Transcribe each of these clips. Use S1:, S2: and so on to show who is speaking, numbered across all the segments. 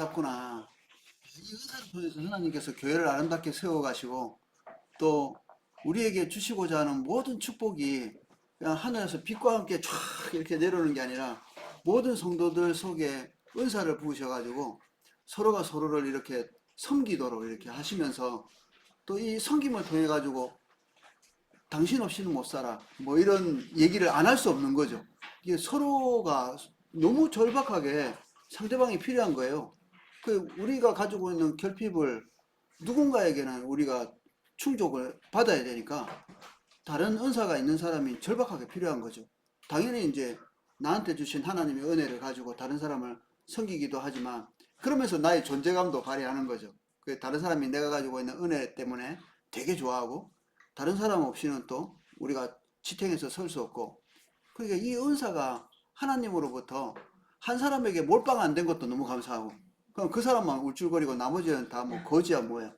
S1: 구나. 이 은사를 통해서 하나님께서 교회를 아름답게 세워가시고 또 우리에게 주시고자 하는 모든 축복이 그냥 하늘에서 빛과 함께 쫙 이렇게 내려오는 게 아니라 모든 성도들 속에 은사를 부으셔가지고 서로가 서로를 이렇게 섬기도록 이렇게 하시면서 또 이 섬김을 통해 가지고 당신 없이는 못 살아 뭐 이런 얘기를 안 할 수 없는 거죠. 이게 서로가 너무 절박하게 상대방이 필요한 거예요. 그 우리가 가지고 있는 결핍을 누군가에게는 우리가 충족을 받아야 되니까 다른 은사가 있는 사람이 절박하게 필요한 거죠. 당연히 이제 나한테 주신 하나님의 은혜를 가지고 다른 사람을 섬기기도 하지만 그러면서 나의 존재감도 발휘하는 거죠. 그 다른 사람이 내가 가지고 있는 은혜 때문에 되게 좋아하고 다른 사람 없이는 또 우리가 지탱해서 설 수 없고 그러니까 이 은사가 하나님으로부터 한 사람에게 몰빵 안 된 것도 너무 감사하고 그럼 그 사람만 울줄거리고 나머지는 다 뭐 거지야 뭐야.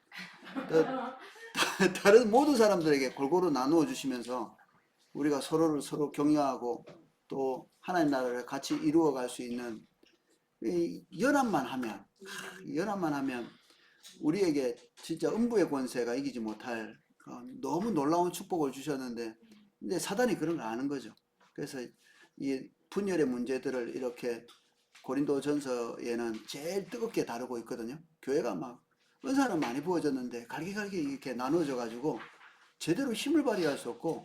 S1: 다른 모든 사람들에게 골고루 나누어 주시면서 우리가 서로를 서로 격려하고 또 하나님 나라를 같이 이루어 갈 수 있는 이 연합만 하면 우리에게 진짜 음부의 권세가 이기지 못할 너무 놀라운 축복을 주셨는데 근데 사단이 그런 걸 아는 거죠. 그래서 이 분열의 문제들을 이렇게 고린도전서에는 제일 뜨겁게 다루고 있거든요. 교회가 막 은사는 많이 부어졌는데 갈기갈기 이렇게 나누어져 가지고 제대로 힘을 발휘할 수 없고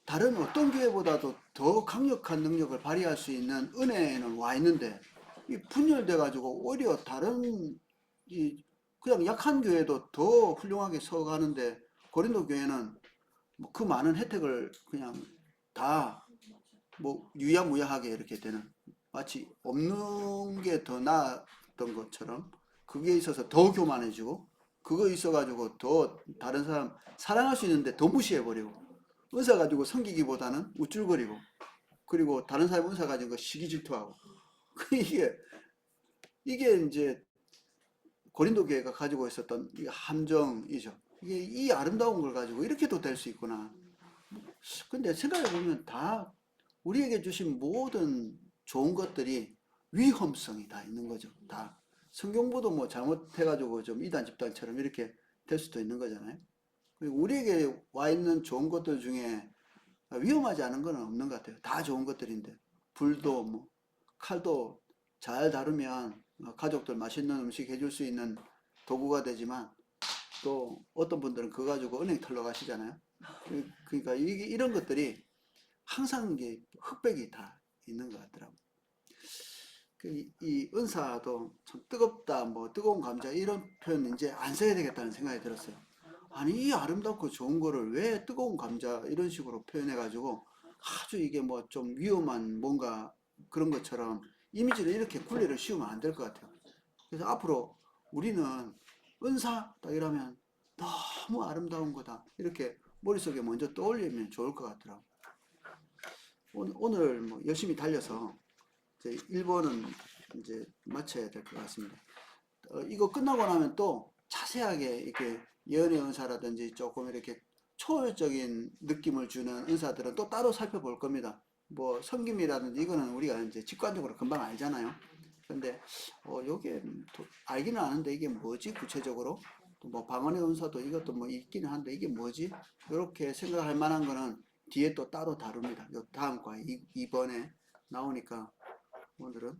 S1: 다른 어떤 교회보다도 더 강력한 능력을 발휘할 수 있는 은혜는 와 있는데 이 분열돼 가지고 오히려 다른 이 그냥 약한 교회도 더 훌륭하게 서가는데 고린도 교회는 뭐그 많은 혜택을 그냥 다 뭐 유야무야하게 이렇게 되는 마치 없는 게 더 나았던 것처럼 그게 있어서 더 교만해지고 그거 있어가지고 더 다른 사람 사랑할 수 있는데 더 무시해버리고 은사 가지고 섬기기보다는 우쭐거리고 그리고 다른 사람 은사 가진 거 시기 질투하고 이게 이제 고린도 교회가 가지고 있었던 이 함정이죠. 이게 이 아름다운 걸 가지고 이렇게도 될 수 있구나. 근데 생각해 보면 다 우리에게 주신 모든 좋은 것들이 위험성이 다 있는 거죠. 다 성경보도 뭐 잘못해가지고 좀 이단 집단처럼 이렇게 될 수도 있는 거잖아요. 그리고 우리에게 와 있는 좋은 것들 중에 위험하지 않은 건 없는 것 같아요. 다 좋은 것들인데 불도 뭐 칼도 잘 다루면 가족들 맛있는 음식 해줄 수 있는 도구가 되지만 또 어떤 분들은 그거 가지고 은행 털러 가시잖아요. 그러니까 이런 것들이 항상 이게 흑백이 다 있는 것 같더라고요. 이 은사도 참 뜨겁다, 뭐 뜨거운 감자 이런 표현 이제 안 써야 되겠다는 생각이 들었어요. 아니 이 아름답고 좋은 거를 왜 뜨거운 감자 이런 식으로 표현해가지고 아주 이게 뭐 좀 위험한 뭔가 그런 것처럼 이미지를 이렇게 분리를 씌우면 안 될 것 같아요. 그래서 앞으로 우리는 은사 딱 이러면 너무 아름다운 거다 이렇게 머릿속에 먼저 떠올리면 좋을 것 같더라고요. 오늘 뭐 열심히 달려서 이제 1번은 이제 마쳐야 될 것 같습니다. 이거 끝나고 나면 또 자세하게 이렇게 예언의 은사라든지 조금 이렇게 초월적인 느낌을 주는 은사들은 또 따로 살펴볼 겁니다. 뭐 섬김이라든지 이거는 우리가 이제 직관적으로 금방 알잖아요. 근데 요게 알기는 아는데 이게 뭐지 구체적으로 또뭐 방언의 은사도 이것도 뭐 있기는 한데 이게 뭐지 이렇게 생각할 만한 거는 뒤에 또 따로 다룹니다. 요 다음 과 2번에 나오니까 오늘은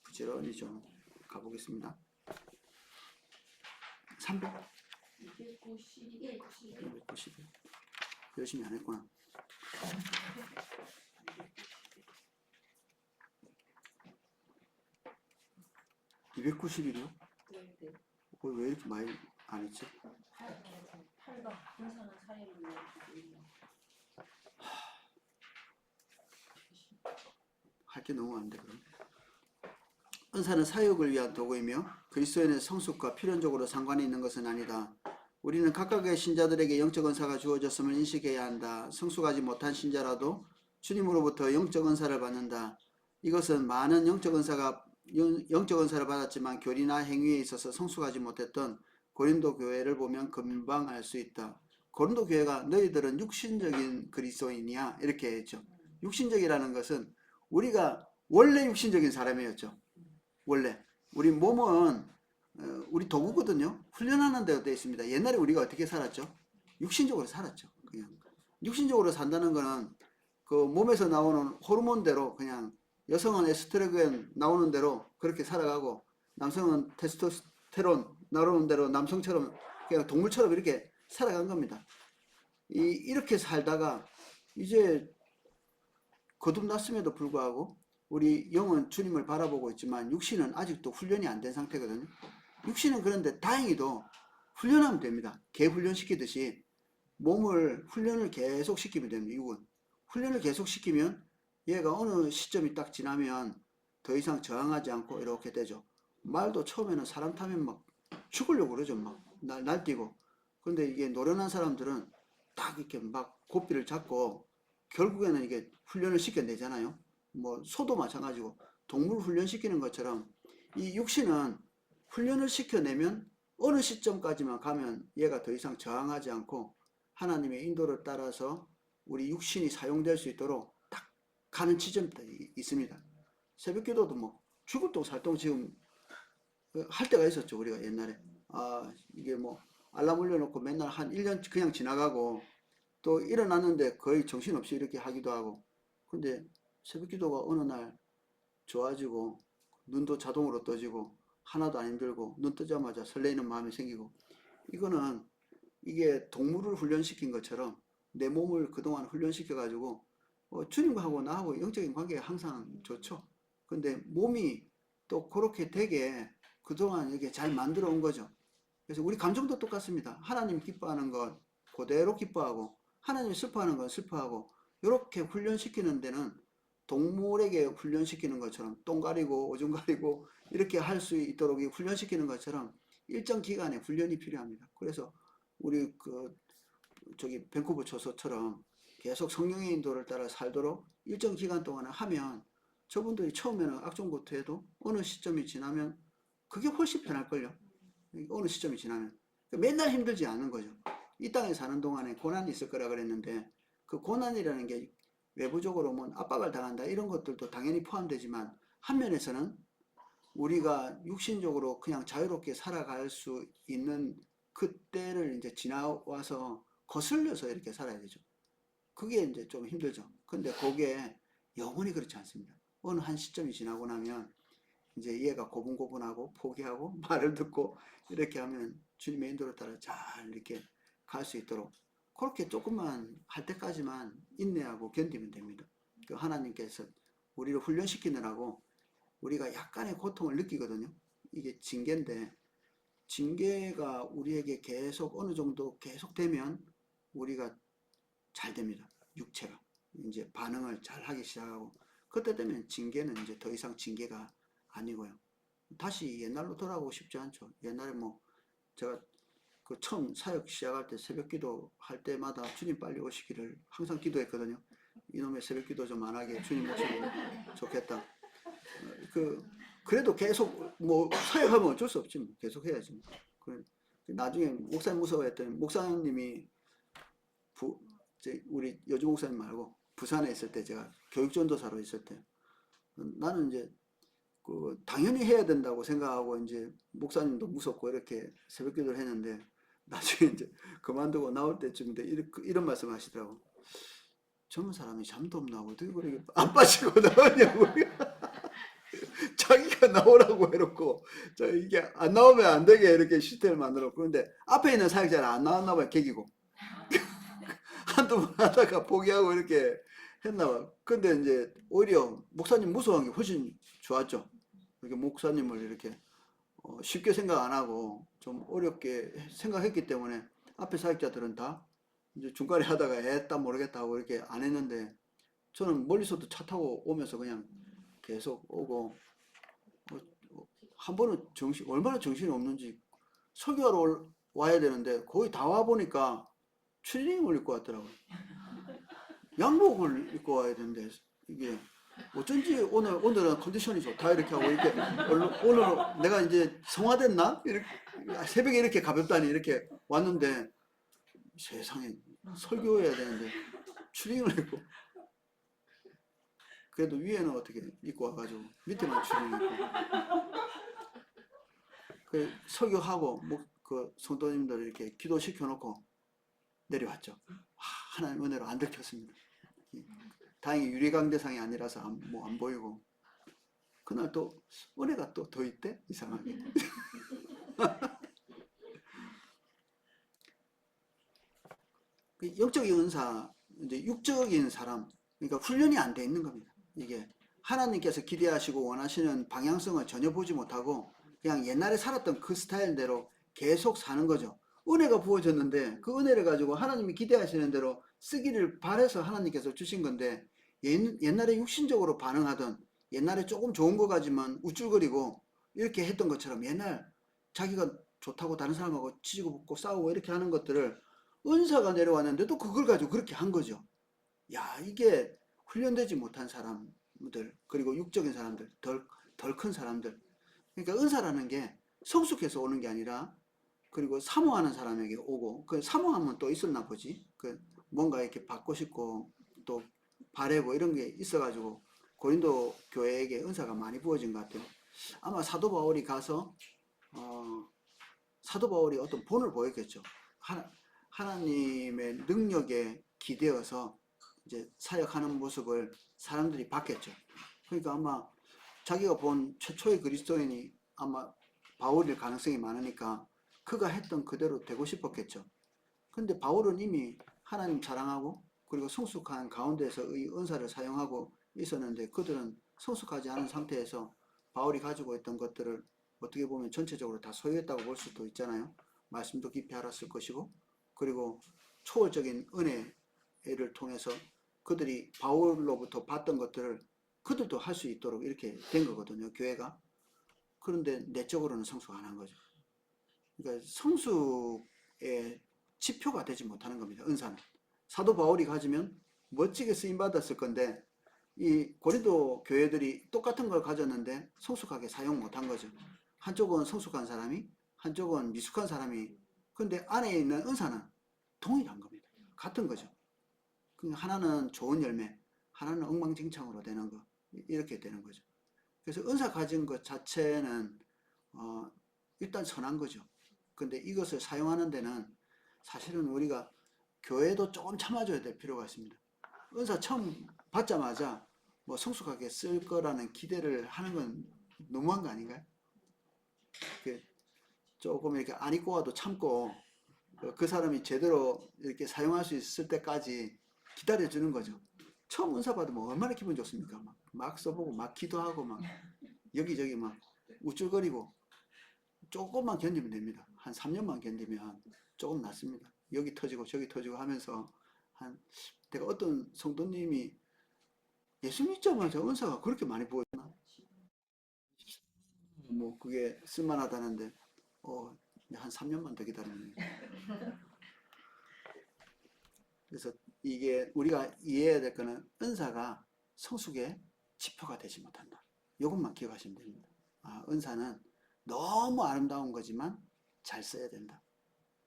S1: 부지런히 좀 가보겠습니다. 300? 291. 291. 열심히 안 했구나. 291이요? 네. 왜 이렇게 많이 안 했지? 8번. 분산한 사회를 할 게 너무 많은데 그럼. 은사는 사역을 위한 도구이며 그리스도인의 성숙과 필연적으로 상관이 있는 것은 아니다. 우리는 각각의 신자들에게 영적 은사가 주어졌음을 인식해야 한다. 성숙하지 못한 신자라도 주님으로부터 영적 은사를 받는다. 이것은 많은 영적 은사를 받았지만 교리나 행위에 있어서 성숙하지 못했던 고린도 교회를 보면 금방 알 수 있다. 고린도 교회가 너희들은 육신적인 그리스도인이야 이렇게 했죠. 육신적이라는 것은 우리가 원래 육신적인 사람이었죠. 원래 우리 몸은 우리 도구거든요. 훈련하는 데가 되어 있습니다. 옛날에 우리가 어떻게 살았죠? 육신적으로 살았죠. 그냥 육신적으로 산다는 거는 그 몸에서 나오는 호르몬대로 그냥 여성은 에스트로겐 나오는 대로 그렇게 살아가고 남성은 테스토스테론 나오는 대로 남성처럼 그냥 동물처럼 이렇게 살아간 겁니다. 이렇게 살다가 이제 거듭났음에도 불구하고 우리 영은 주님을 바라보고 있지만 육신은 아직도 훈련이 안 된 상태거든요. 육신은 그런데 다행히도 훈련하면 됩니다. 개 훈련시키듯이 몸을 훈련을 계속 시키면 됩니다. 육은. 훈련을 계속 시키면 얘가 어느 시점이 딱 지나면 더 이상 저항하지 않고 이렇게 되죠. 말도 처음에는 사람 타면 막 죽으려고 그러죠. 막 날뛰고. 근데 이게 노련한 사람들은 딱 이렇게 막 고삐를 잡고 결국에는 이게 훈련을 시켜내잖아요. 뭐 소도 마찬가지고 동물 훈련시키는 것처럼 이 육신은 훈련을 시켜내면 어느 시점까지만 가면 얘가 더 이상 저항하지 않고 하나님의 인도를 따라서 우리 육신이 사용될 수 있도록 딱 가는 지점이 있습니다. 새벽 기도도 뭐 죽을 똥 살똥 지금 할 때가 있었죠. 우리가 옛날에. 이게 뭐 알람 올려놓고 맨날 한 1년 그냥 지나가고 또 일어났는데 거의 정신없이 이렇게 하기도 하고. 근데 새벽 기도가 어느 날 좋아지고 눈도 자동으로 떠지고 하나도 안 힘들고 눈 뜨자마자 설레이는 마음이 생기고 이거는 이게 동물을 훈련시킨 것처럼 내 몸을 그동안 훈련시켜 가지고 주님하고 나하고 영적인 관계가 항상 좋죠. 근데 몸이 또 그렇게 되게 그동안 이렇게 잘 만들어 온 거죠. 그래서 우리 감정도 똑같습니다. 하나님 기뻐하는 것 그대로 기뻐하고 하나님 슬퍼하는 건 슬퍼하고 이렇게 훈련시키는 데는 동물에게 훈련시키는 것처럼 똥 가리고 오줌 가리고 이렇게 할 수 있도록 훈련시키는 것처럼 일정 기간의 훈련이 필요합니다. 그래서 우리 저기 밴쿠버 초소처럼 계속 성령의 인도를 따라 살도록 일정 기간 동안 하면 저분들이 처음에는 악종부터 해도 어느 시점이 지나면 그게 훨씬 편할걸요. 어느 시점이 지나면 맨날 힘들지 않은 거죠. 이 땅에 사는 동안에 고난이 있을 거라 그랬는데 그 고난이라는 게 외부적으로 뭐 압박을 당한다 이런 것들도 당연히 포함되지만 한 면에서는 우리가 육신적으로 그냥 자유롭게 살아갈 수 있는 그때를 이제 지나와서 거슬려서 이렇게 살아야 되죠. 그게 이제 좀 힘들죠. 근데 그게 영원히 그렇지 않습니다. 어느 한 시점이 지나고 나면 이제 얘가 고분고분하고 포기하고 말을 듣고 이렇게 하면 주님의 인도를 따라 잘 이렇게 갈 수 있도록 그렇게 조금만 할 때까지만 인내하고 견디면 됩니다. 그 하나님께서 우리를 훈련시키느라고 우리가 약간의 고통을 느끼거든요. 이게 징계인데 징계가 우리에게 계속 어느 정도 계속되면 우리가 잘 됩니다. 육체가 이제 반응을 잘 하기 시작하고 그때 되면 징계는 이제 더 이상 징계가 아니고요. 다시 옛날로 돌아가고 싶지 않죠. 옛날에 뭐 제가 그 처음 사역 시작할 때 새벽 기도 할 때마다 주님 빨리 오시기를 항상 기도했거든요. 이놈의 새벽 기도 좀 안 하게 주님 오시면 좋겠다. 그래도 계속 뭐 사역하면 어쩔 수 없지 뭐. 계속 해야지. 나중에 목사님 무서워했더니 목사님이 우리 여주 목사님 말고 부산에 있을 때 제가 교육전도사로 있을 때 나는 이제 당연히 해야 된다고 생각하고 이제 목사님도 무섭고 이렇게 새벽 기도를 했는데 나중에 이제 그만두고 나올 때쯤인데 이런 말씀 하시더라고. 젊은 사람이 잠도 없나 어떻게 그렇게 안 빠지고 나오냐고. 자기가 나오라고 해놓고 이게 안 나오면 안 되게 이렇게 시스템을 만들었고 근데 앞에 있는 사역자는 안 나왔나 봐요. 계기고 한두 번 하다가 포기하고 이렇게 했나 봐. 근데 이제 오히려 목사님 무서운 게 훨씬 좋았죠. 이렇게 목사님을 이렇게 쉽게 생각 안 하고 좀 어렵게 생각했기 때문에 앞에 사역자들은 다 이제 중간에 하다가 애따 모르겠다 하고 이렇게 안 했는데 저는 멀리서도 차 타고 오면서 그냥 계속 오고 한 번은 얼마나 정신이 없는지 설교하러 와야 되는데 거의 다 와 보니까 추리닝을 입고 왔더라고요. 양복을 입고 와야 되는데 이게 어쩐지 오늘은 컨디션이 좋다 이렇게 하고 이렇게 오늘 내가 이제 성화됐나? 이렇게 새벽에 이렇게 가볍다니 이렇게 왔는데 세상에 설교해야 되는데 추리닝을 입고 그래도 위에는 어떻게 입고 와가지고 밑에만 추리닝 입고 그 설교하고 뭐 그 성도님들 이렇게 기도시켜 놓고 내려왔죠. 하나님 은혜로 안 들켰습니다. 다행히 유리강대상이 아니라서 뭐 안 보이고. 그날 또 은혜가 또 더 있대? 이상하게. 영적인 은사, 이제 육적인 사람, 그러니까 훈련이 안 돼 있는 겁니다. 이게 하나님께서 기대하시고 원하시는 방향성을 전혀 보지 못하고 그냥 옛날에 살았던 그 스타일대로 계속 사는 거죠. 은혜가 부어졌는데 그 은혜를 가지고 하나님이 기대하시는 대로 쓰기를 바래서 하나님께서 주신 건데 옛날에 육신적으로 반응하던 옛날에 조금 좋은 거 가지만 우쭐거리고 이렇게 했던 것처럼 옛날 자기가 좋다고 다른 사람하고 치고 붙고 싸우고 이렇게 하는 것들을 은사가 내려왔는데도 그걸 가지고 그렇게 한 거죠. 야, 이게 훈련되지 못한 사람들, 그리고 육적인 사람들, 덜 큰 사람들. 그러니까 은사라는 게 성숙해서 오는 게 아니라, 그리고 사모하는 사람에게 오고, 그 사모하면 또 있었나 보지. 그 뭔가 이렇게 받고 싶고, 또 바래고 이런 게 있어가지고, 고린도 교회에게 은사가 많이 부어진 것 같아요. 아마 사도 바울이 가서, 어, 사도 바울이 어떤 본을 보였겠죠. 하나님의 능력에 기대어서 이제 사역하는 모습을 사람들이 봤겠죠. 그러니까 아마 자기가 본 최초의 그리스도인이 아마 바울일 가능성이 많으니까 그가 했던 그대로 되고 싶었겠죠. 근데 바울은 이미 하나님 자랑하고 그리고 성숙한 가운데서 의 은사를 사용하고 있었는데 그들은 성숙하지 않은 상태에서 바울이 가지고 있던 것들을 어떻게 보면 전체적으로 다 소유했다고 볼 수도 있잖아요. 말씀도 깊이 알았을 것이고 그리고 초월적인 은혜를 통해서 그들이 바울로부터 받던 것들을 그들도 할 수 있도록 이렇게 된 거거든요. 교회가. 그런데 내적으로는 성숙 안 한 거죠. 그러니까 성숙의 지표가 되지 못하는 겁니다. 은사는. 사도 바울이 가지면 멋지게 쓰임 받았을 건데 이 고린도 교회들이 똑같은 걸 가졌는데 성숙하게 사용 못한 거죠. 한쪽은 성숙한 사람이 한쪽은 미숙한 사람이 근데 안에 있는 은사는 동일한 겁니다. 같은 거죠. 하나는 좋은 열매, 하나는 엉망진창으로 되는 거 이렇게 되는 거죠. 그래서 은사 가진 것 자체는 일단 선한 거죠. 근데 이것을 사용하는 데는 사실은 우리가 교회도 조금 참아줘야 될 필요가 있습니다. 은사 처음 받자마자 뭐 성숙하게 쓸 거라는 기대를 하는 건 너무한 거 아닌가요? 조금 이렇게 안 입고 와도 참고 그 사람이 제대로 이렇게 사용할 수 있을 때까지 기다려주는 거죠. 처음 은사 받으면 얼마나 기분 좋습니까? 막 써보고 막 기도하고 막 여기저기 막 우쭐거리고 조금만 견디면 됩니다. 한 3년만 견디면 조금 낫습니다. 여기 터지고 저기 터지고 하면서 내가 어떤 성도님이 예수 믿자마자 은사가 그렇게 많이 부어졌나? 뭐 그게 쓸만하다는데 한 3년만 더 기다리면 그래서 이게 우리가 이해해야 될 거는 은사가 성숙의 지표가 되지 못한다. 이것만 기억하시면 됩니다. 은사는 너무 아름다운 거지만 잘 써야 된다.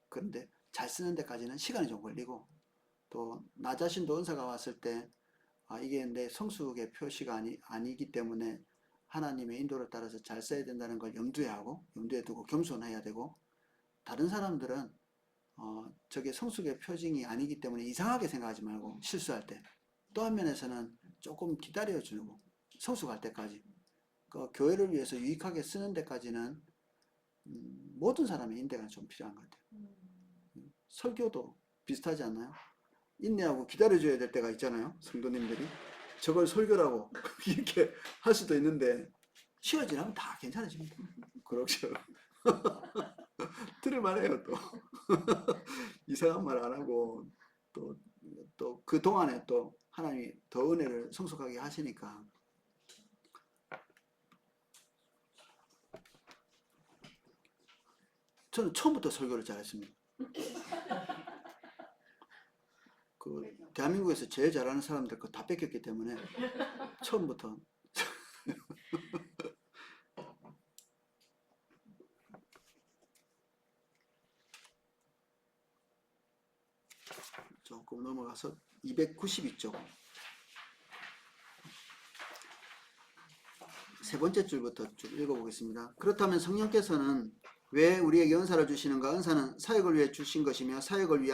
S1: 그런데 잘 쓰는 데까지는 시간이 좀 걸리고 또 나 자신도 은사가 왔을 때 이게 내 성숙의 표시가 아니기 때문에 하나님의 인도를 따라서 잘 써야 된다는 걸 염두에 두고 겸손해야 되고 다른 사람들은 저게 성숙의 표징이 아니기 때문에 이상하게 생각하지 말고 실수할 때 또 한면에서는 조금 기다려주고 성숙할 때까지 그 교회를 위해서 유익하게 쓰는 데까지는 모든 사람의 인내가 좀 필요한 것 같아요. 설교도 비슷하지 않나요? 인내하고 기다려줘야 될 때가 있잖아요. 성도님들이 저걸 설교라고 이렇게 할 수도 있는데 시간 지나면 다 괜찮아집니다. 그렇죠. 들을만 해요 또. 이상한 말 안 하고 또 그 동안에 또 하나님이 더 은혜를 성숙하게 하시니까 저는 처음부터 설교를 잘했습니다. 그 대한민국에서 제일 잘하는 사람들 거 다 뺏겼기 때문에 처음부터 조금 넘어가서 292쪽 세 번째 줄부터 쭉 읽어보겠습니다. 그렇다면 성령께서는 왜 우리에게 은사를 주시는가? 은사는 사역을 위해 주신 것이며 사역을 위해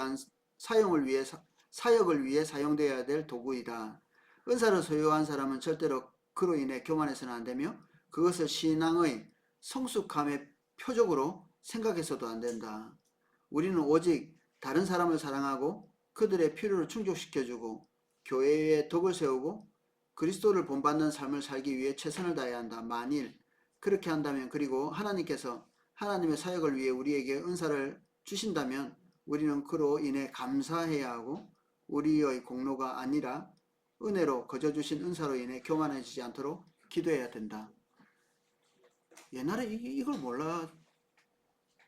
S1: 사용되어야 될 도구이다. 은사를 소유한 사람은 절대로 그로 인해 교만해서는 안 되며 그것을 신앙의 성숙함의 표적으로 생각해서도 안 된다. 우리는 오직 다른 사람을 사랑하고 그들의 필요를 충족시켜주고 교회에 덕을 세우고 그리스도를 본받는 삶을 살기 위해 최선을 다해야 한다. 만일 그렇게 한다면 그리고 하나님께서 하나님의 사역을 위해 우리에게 은사를 주신다면 우리는 그로 인해 감사해야 하고 우리의 공로가 아니라 은혜로 거저 주신 은사로 인해 교만해지지 않도록 기도해야 된다. 옛날에 이걸 몰랐던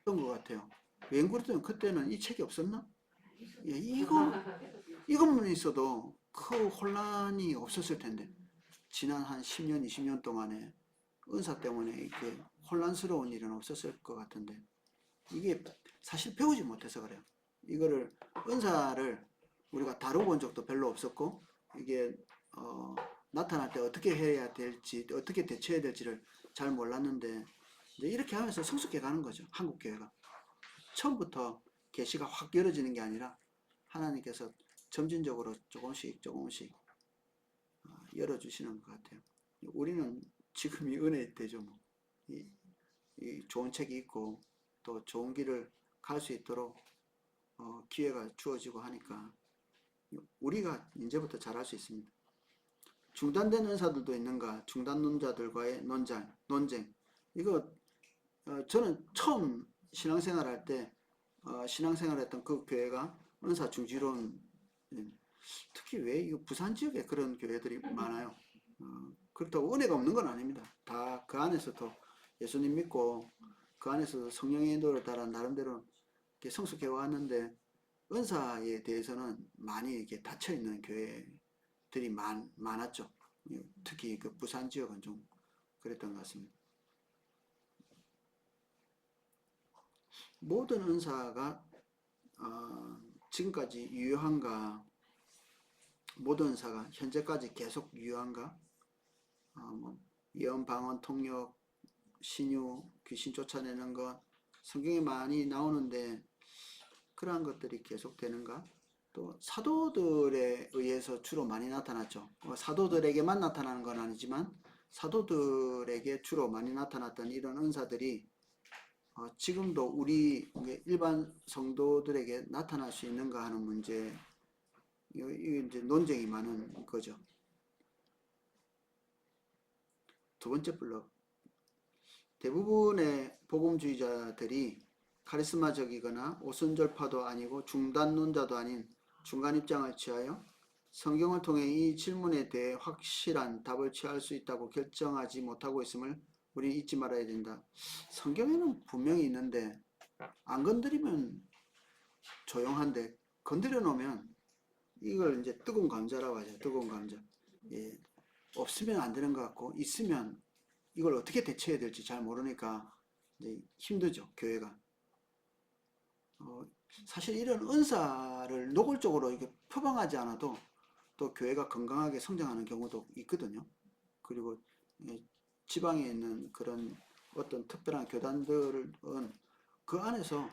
S1: 것 같아요. 왠 그랬더니 그때는 이 책이 없었나? 예, 이것만 있어도 그 혼란이 없었을 텐데 지난 한 10년, 20년 동안에 은사 때문에 이렇게 혼란스러운 일은 없었을 것 같은데 이게 사실 배우지 못해서 그래요. 이거를 은사를 우리가 다뤄본 적도 별로 없었고 이게 나타날 때 어떻게 해야 될지 어떻게 대처해야 될지를 잘 몰랐는데 이제 이렇게 하면서 성숙해 가는 거죠. 한국 교회가 처음부터 계시가 확 열어지는 게 아니라 하나님께서 점진적으로 조금씩 열어주시는 것 같아요. 우리는 지금 이 은혜 때죠. 뭐. 이 좋은 책이 있고 또 좋은 길을 갈 수 있도록 기회가 주어지고 하니까 우리가 이제부터 잘할 수 있습니다. 중단된 은사들도 있는가? 중단론자들과의 논쟁. 이거 저는 처음 신앙생활 할 때 신앙생활했던 그 교회가 은사 중지론 특히 왜 이거 부산 지역에 그런 교회들이 많아요. 그렇다고 은혜가 없는 건 아닙니다. 다 그 안에서도 예수님 믿고 그 안에서 성령의 인도를 따라 나름대로 이렇게 성숙해 왔는데 은사에 대해서는 많이 이렇게 닫혀 있는 교회들이 많았죠. 특히 그 부산 지역은 좀 그랬던 것 같습니다. 모든 은사가 지금까지 유효한가? 모든 은사가 현재까지 계속 유효한가? 뭐 예언, 방언, 통역, 신유, 귀신 쫓아내는 것 성경에 많이 나오는데 그러한 것들이 계속되는가? 또 사도들에 의해서 주로 많이 나타났죠. 사도들에게만 나타나는 건 아니지만 사도들에게 주로 많이 나타났던 이런 은사들이 지금도 우리 일반 성도들에게 나타날 수 있는가 하는 문제, 이게 이제 논쟁이 많은 거죠. 두 번째 블록. 대부분의 복음주의자들이 카리스마적이거나 오순절파도 아니고 중단론자도 아닌 중간 입장을 취하여 성경을 통해 이 질문에 대해 확실한 답을 취할 수 있다고 결정하지 못하고 있음을 우리 잊지 말아야 된다. 성경에는 분명히 있는데 안 건드리면 조용한데 건드려 놓으면 이걸 이제 뜨거운 감자라고 하죠. 뜨거운 감자. 예, 없으면 안 되는 것 같고 있으면 이걸 어떻게 대처해야 될지 잘 모르니까 이제 힘들죠. 교회가. 사실 이런 은사를 노골적으로 이렇게 표방하지 않아도 또 교회가 건강하게 성장하는 경우도 있거든요. 그리고 지방에 있는 그런 어떤 특별한 교단들은 그 안에서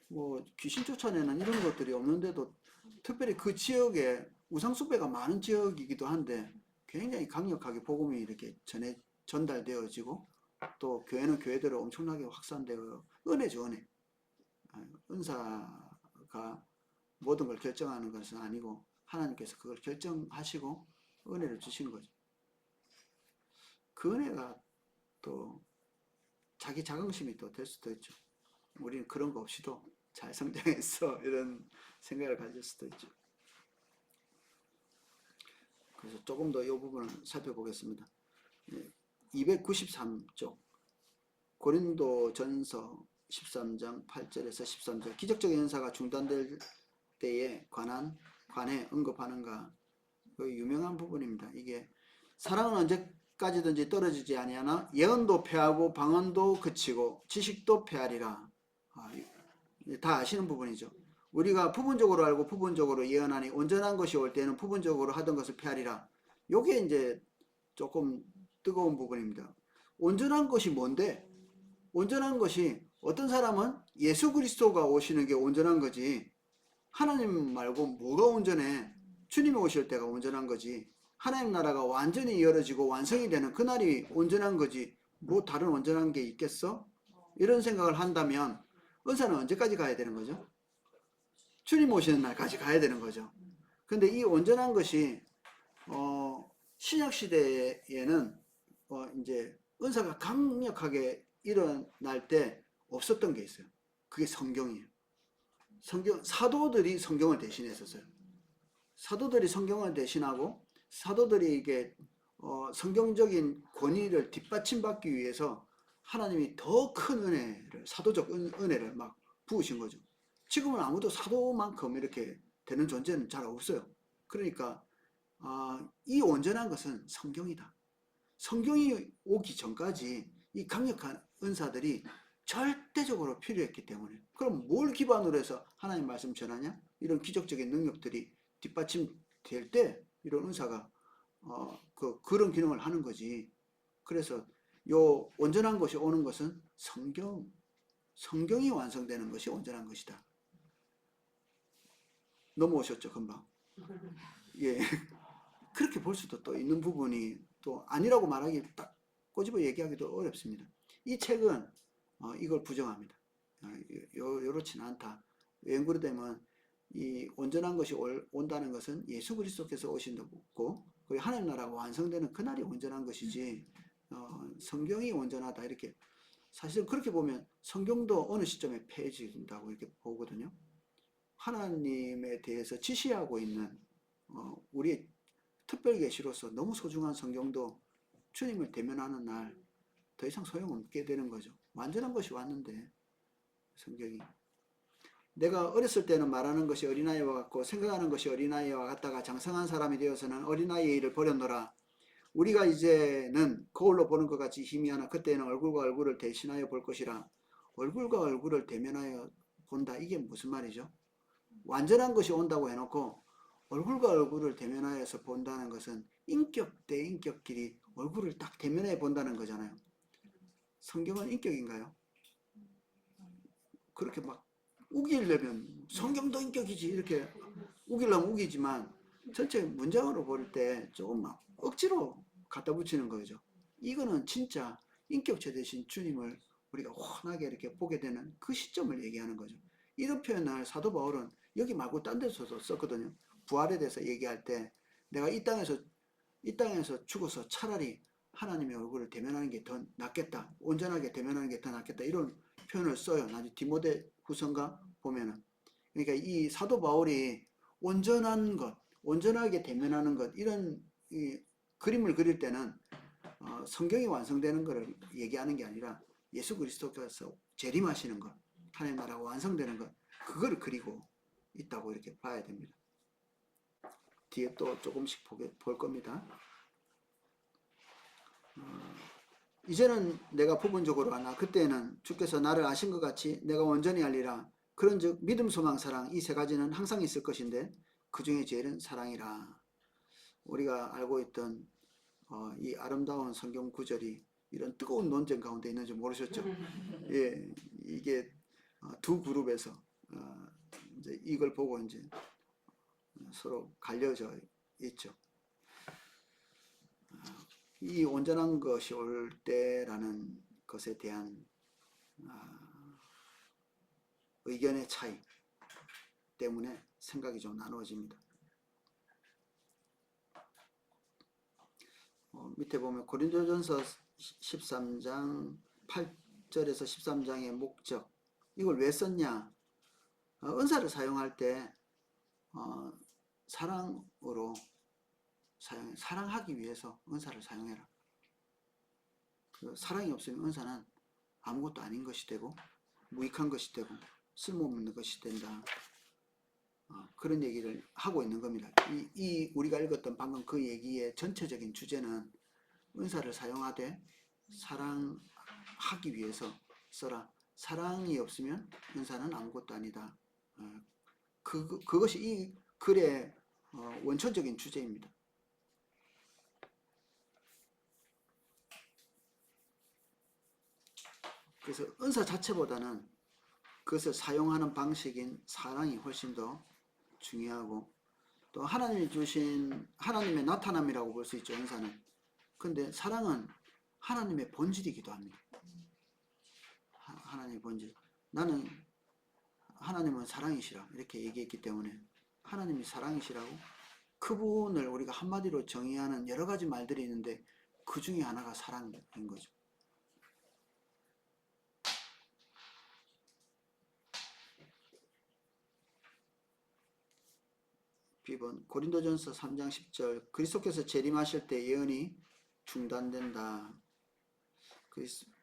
S1: 뭐 귀신 쫓아내는 이런 것들이 없는데도 특별히 그 지역에 우상숭배가 많은 지역이기도 한데 굉장히 강력하게 복음이 이렇게 전달되어지고 또 교회는 교회대로 엄청나게 확산되어 은혜죠, 은혜. 은사가 모든 걸 결정하는 것은 아니고 하나님께서 그걸 결정하시고 은혜를 주신 거죠. 그 은혜가 또 자기 자긍심이 또 될 수도 있죠. 우리는 그런 거 없이도 잘 성장했어 이런 생각을 가질 수도 있죠. 그래서 조금 더 이 부분을 살펴보겠습니다. 293쪽 고린도전서 13장 8절에서 13절 기적적인 은사가 중단될 때에 관해 언급하는가 그 유명한 부분입니다. 이게 사랑은 언제까지든지 떨어지지 아니하나 예언도 패하고 방언도 그치고 지식도 패하리라. 다 아시는 부분이죠. 우리가 부분적으로 알고 부분적으로 예언하니 온전한 것이 올 때는 부분적으로 하던 것을 패하리라. 요게 이제 조금 뜨거운 부분입니다. 온전한 것이 뭔데? 온전한 것이 어떤 사람은 예수 그리스도가 오시는 게 온전한 거지, 하나님 말고 뭐가 온전해? 주님이 오실 때가 온전한 거지. 하나님 나라가 완전히 열어지고 완성이 되는 그날이 온전한 거지. 뭐 다른 온전한 게 있겠어? 이런 생각을 한다면 은사는 언제까지 가야 되는 거죠? 주님 오시는 날까지 가야 되는 거죠. 근데 이 온전한 것이 신약 시대에는 이제 은사가 강력하게 일어날 때 없었던 게 있어요. 그게 성경이에요. 사도들이 성경을 대신했었어요. 사도들이 성경을 대신하고 사도들이 이게 성경적인 권위를 뒷받침받기 위해서 하나님이 더 큰 은혜를, 사도적 은혜를 막 부으신 거죠. 지금은 아무도 사도만큼 이렇게 되는 존재는 잘 없어요. 그러니까 이 온전한 것은 성경이다. 성경이 오기 전까지 이 강력한 은사들이 절대적으로 필요했기 때문에, 그럼 뭘 기반으로 해서 하나님 말씀 전하냐? 이런 기적적인 능력들이 뒷받침될 때 이런 은사가 그런 기능을 하는 거지. 그래서 요 온전한 것이 오는 것은 성경이 완성되는 것이 온전한 것이다. 넘어오셨죠, 금방? 예. 그렇게 볼 수도 또 있는 부분이 또 아니라고 말하기 딱 꼬집어 얘기하기도 어렵습니다. 이 책은 이걸 부정합니다. 요렇지는 않다. 왜 그러냐면 이 온전한 것이 온다는 것은 예수 그리스도께서 오신다고, 그리고 하나님 나라가 완성되는 그날이 온전한 것이지 성경이 온전하다 이렇게, 사실은 그렇게 보면 성경도 어느 시점에 폐해진다고 이렇게 보거든요. 하나님에 대해서 지시하고 있는 우리의 특별 계시로서 너무 소중한 성경도 주님을 대면하는 날 더 이상 소용없게 되는 거죠. 완전한 것이 왔는데 성경이, 내가 어렸을 때는 말하는 것이 어린아이와 같고 생각하는 것이 어린아이와 같다가 장성한 사람이 되어서는 어린아이의 일을 버렸노라. 우리가 이제는 거울로 보는 것 같이 희미하나 그때는 얼굴과 얼굴을 대신하여 볼 것이라. 얼굴과 얼굴을 대면하여 본다, 이게 무슨 말이죠? 완전한 것이 온다고 해놓고 얼굴과 얼굴을 대면하여서 본다는 것은 인격 대 인격끼리 얼굴을 딱 대면해 본다는 거잖아요. 성경은 인격인가요? 그렇게 막 우기려면 성경도 인격이지 이렇게 우기려면 우기지만 전체 문장으로 볼 때 조금 막 억지로 갖다 붙이는 거죠. 이거는 진짜 인격체 되신 주님을 우리가 환하게 이렇게 보게 되는 그 시점을 얘기하는 거죠. 이런 표현을 사도 바울은 여기 말고 딴 데서도 썼거든요. 부활에 대해서 얘기할 때 내가 이 땅에서 죽어서 차라리 하나님의 얼굴을 대면하는 게 더 낫겠다, 온전하게 대면하는 게 더 낫겠다, 이런 표현을 써요. 나중에 디모데 후서인가 보면은. 그러니까 이 사도 바울이 온전한 것, 온전하게 대면하는 것, 이런 이 그림을 그릴 때는 성경이 완성되는 것을 얘기하는 게 아니라 예수 그리스도께서 재림하시는 것, 하나님 나라가 완성되는 것, 그거를 그리고 있다고 이렇게 봐야 됩니다. 뒤에 또 조금씩 볼 겁니다. 이제는 내가 부분적으로 하나 그때는 주께서 나를 아신 것 같이 내가 온전히 알리라. 그런즉 믿음, 소망, 사랑, 이 세 가지는 항상 있을 것인데 그 중에 제일은 사랑이라. 우리가 알고 있던 이 아름다운 성경 구절이 이런 뜨거운 논쟁 가운데 있는지 모르셨죠? 예, 이게 두 그룹에서 이제 이걸 보고 이제 서로 갈려져 있죠. 이 온전한 것이 올 때라는 것에 대한 의견의 차이 때문에 생각이 좀 나누어집니다. 밑에 보면 고린도전서 13장 8절에서 13장의 목적, 이걸 왜 썼냐? 은사를 사용할 때 사랑으로 사랑하기 위해서 은사를 사용해라. 사랑이 없으면 은사는 아무것도 아닌 것이 되고 무익한 것이 되고 쓸모없는 것이 된다. 그런 얘기를 하고 있는 겁니다. 이 우리가 읽었던 방금 그 얘기의 전체적인 주제는 은사를 사용하되 사랑하기 위해서 써라. 사랑이 없으면 은사는 아무것도 아니다. 그것이 이 글의 원천적인 주제입니다. 그래서 은사 자체보다는 그것을 사용하는 방식인 사랑이 훨씬 더 중요하고, 또 하나님이 주신 하나님의 나타남이라고 볼 수 있죠, 은사는. 근데 사랑은 하나님의 본질이기도 합니다. 하나님의 본질. 나는 하나님은 사랑이시라 이렇게 얘기했기 때문에 하나님이 사랑이시라고, 그분을 우리가 한마디로 정의하는 여러 가지 말들이 있는데 그 중에 하나가 사랑인 거죠. B번 고린도전서 3장 10절 그리스도께서 재림하실 때 예언이 중단된다.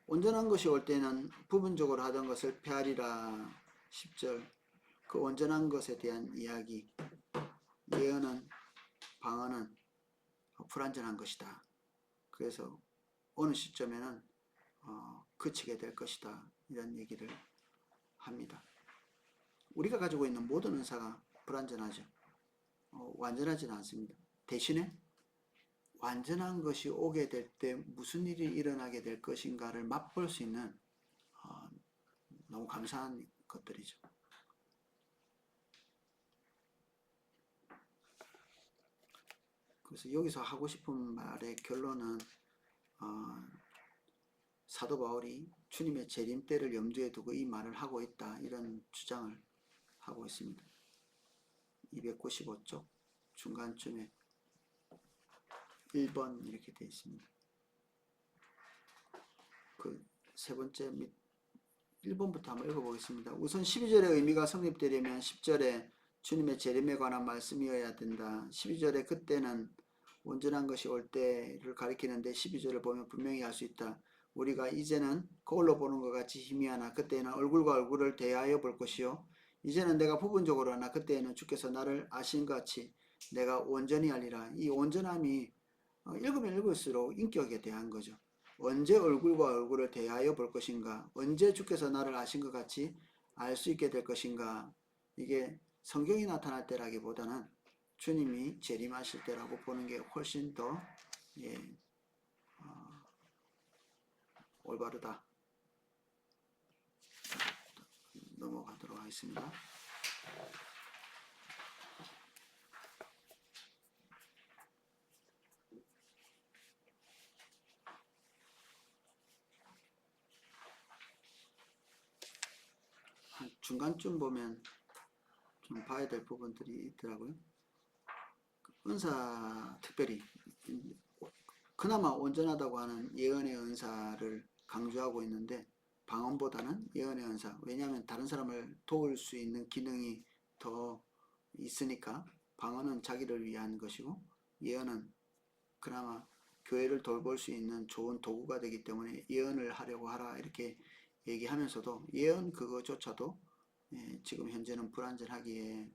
S1: 온전한 것이 올 때는 부분적으로 하던 것을 폐하리라. 10절 그 온전한 것에 대한 이야기, 예언은, 방언은 불완전한 것이다. 그래서 어느 시점에는 그치게 될 것이다, 이런 얘기를 합니다. 우리가 가지고 있는 모든 은사가 불완전하죠. 완전하지는 않습니다. 대신에 완전한 것이 오게 될 때 무슨 일이 일어나게 될 것인가를 맛볼 수 있는 너무 감사한 것들이죠. 그래서 여기서 하고 싶은 말의 결론은 사도 바울이 주님의 재림 때를 염두에 두고 이 말을 하고 있다, 이런 주장을 하고 있습니다. 295쪽 중간쯤에 1번 이렇게 되어 있습니다. 그 세 번째 및 1번부터 한번 읽어보겠습니다. 우선 12절의 의미가 성립되려면 10절에 주님의 재림에 관한 말씀이어야 된다. 12절에 그때는 온전한 것이 올 때를 가리키는데 12절을 보면 분명히 알 수 있다. 우리가 이제는 거울로 보는 것 같이 희미하나 그때는 얼굴과 얼굴을 대하여 볼 것이요 이제는 내가 부분적으로 하나 그때에는 주께서 나를 아신 것 같이 내가 온전히 하리라. 이 온전함이 읽으면 읽을수록 인격에 대한 거죠. 언제 얼굴과 얼굴을 대하여 볼 것인가, 언제 주께서 나를 아신 것 같이 알 수 있게 될 것인가. 이게 성경이 나타날 때라기보다는 주님이 재림하실 때라고 보는 게 훨씬 더 올바르다. 넘어가도록 하겠습니다. 중간쯤 보면 좀 봐야 될 부분들이 있더라고요. 은사, 특별히 그나마 온전하다고 하는 예언의 은사를 강조하고 있는데 방언보다는 예언의 은사, 왜냐하면 다른 사람을 도울 수 있는 기능이 더 있으니까 방언은 자기를 위한 것이고 예언은 그나마 교회를 돌볼 수 있는 좋은 도구가 되기 때문에 예언을 하려고 하라, 이렇게 얘기하면서도 예언 그거조차도 지금 현재는 불완전하기에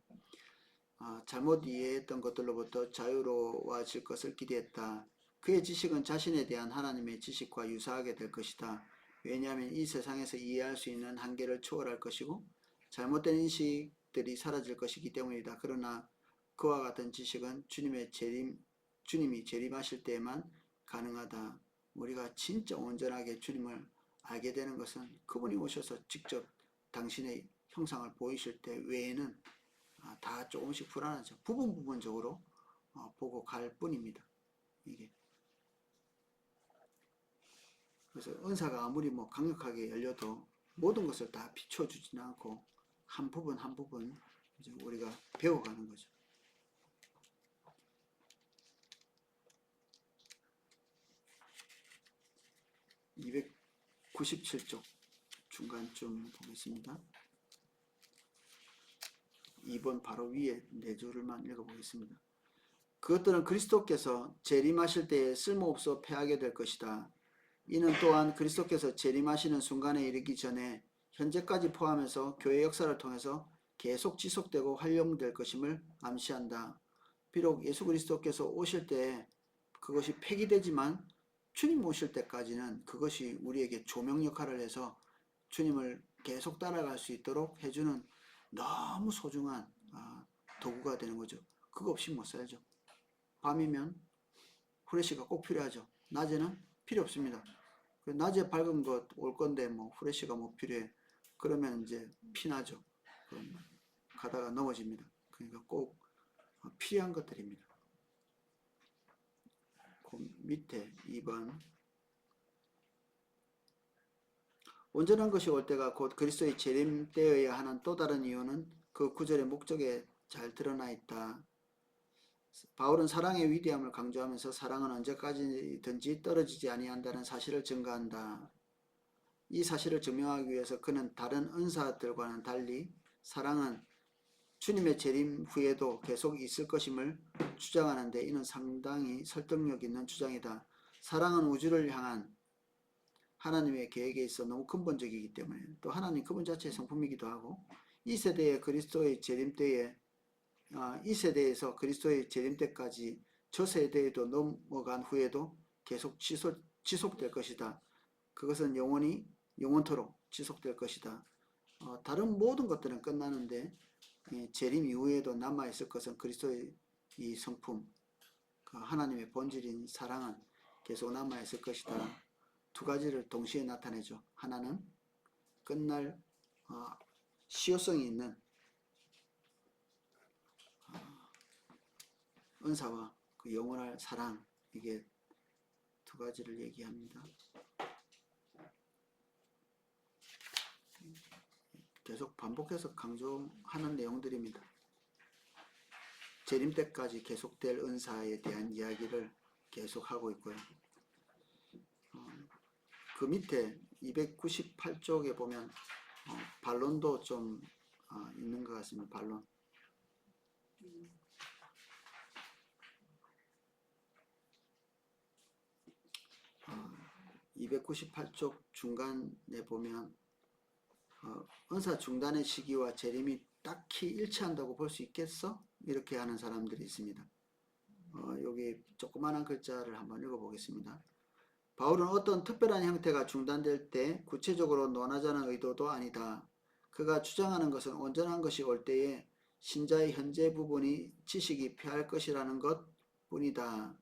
S1: 잘못 이해했던 것들로부터 자유로워질 것을 기대했다. 그의 지식은 자신에 대한 하나님의 지식과 유사하게 될 것이다. 왜냐하면 이 세상에서 이해할 수 있는 한계를 초월할 것이고 잘못된 인식들이 사라질 것이기 때문이다. 그러나 그와 같은 지식은 주님이 재림하실 때에만 가능하다. 우리가 진짜 온전하게 주님을 알게 되는 것은 그분이 오셔서 직접 당신의 형상을 보이실 때 외에는 다 조금씩 불안하죠. 부분적으로 보고 갈 뿐입니다. 이게. 그래서 은사가 아무리 뭐 강력하게 열려도 모든 것을 다 비춰주지는 않고 한 부분 한 부분 이제 우리가 배워가는 거죠. (297쪽) 중간쯤 보겠습니다. 2번 바로 위에 네 줄만 읽어보겠습니다. 그것들은 그리스도께서 재림하실 때에 쓸모없어 패하게 될 것이다. 이는 또한 그리스도께서 재림하시는 순간에 이르기 전에 현재까지 포함해서 교회 역사를 통해서 계속 지속되고 활용될 것임을 암시한다. 비록 예수 그리스도께서 오실 때 그것이 폐기되지만 주님 오실 때까지는 그것이 우리에게 조명 역할을 해서 주님을 계속 따라갈 수 있도록 해주는 너무 소중한 도구가 되는 거죠. 그거 없이 못 살죠. 밤이면 후레쉬가 꼭 필요하죠. 낮에는 필요 없습니다. 낮에 밝은 것 올 건데 뭐 후레쉬가 뭐 필요해. 그러면 이제 피나죠. 가다가 넘어집니다. 그러니까 꼭 필요한 것들입니다. 그 밑에 2번 온전한 것이 올 때가 곧 그리스도의 재림 때여야 하는 또 다른 이유는 그 구절의 목적에 잘 드러나 있다. 바울은 사랑의 위대함을 강조하면서 사랑은 언제까지든지 떨어지지 아니한다는 사실을 증거한다. 이 사실을 증명하기 위해서 그는 다른 은사들과는 달리 사랑은 주님의 재림 후에도 계속 있을 것임을 주장하는데 이는 상당히 설득력 있는 주장이다. 사랑은 우주를 향한 하나님의 계획에 있어 너무 근본적이기 때문에 또 하나님 그분 자체의 성품이기도 하고 이 세대의 그리스도의 재림 때에 이 세대에서 그리스도의 재림 때까지 저 세대에도 넘어간 후에도 계속 지속될 것이다. 그것은 영원토록 지속될 것이다. 다른 모든 것들은 끝나는데 재림 이후에도 남아있을 것은 그리스도의 이 성품, 하나님의 본질인 사랑은 계속 남아있을 것이다. 두 가지를 동시에 나타내죠. 하나는 끝날 시효성이 있는 은사와 그 영원할 사랑, 이게 두 가지를 얘기합니다. 계속 반복해서 강조하는 내용들입니다. 재림 때까지 계속될 은사에 대한 이야기를 계속하고 있고요. 그 밑에 298쪽에 보면 반론도 좀 있는 것 같습니다. 반론. 298쪽 중간에 보면 은사 중단의 시기와 재림이 딱히 일치한다고 볼 수 있겠어? 이렇게 하는 사람들이 있습니다. 여기 조그마한 글자를 한번 읽어보겠습니다. 바울은 어떤 특별한 형태가 중단될 때 구체적으로 논하자는 의도도 아니다. 그가 주장하는 것은 온전한 것이 올 때에 신자의 현재 부분이 지식이 패할 것이라는 것 뿐이다.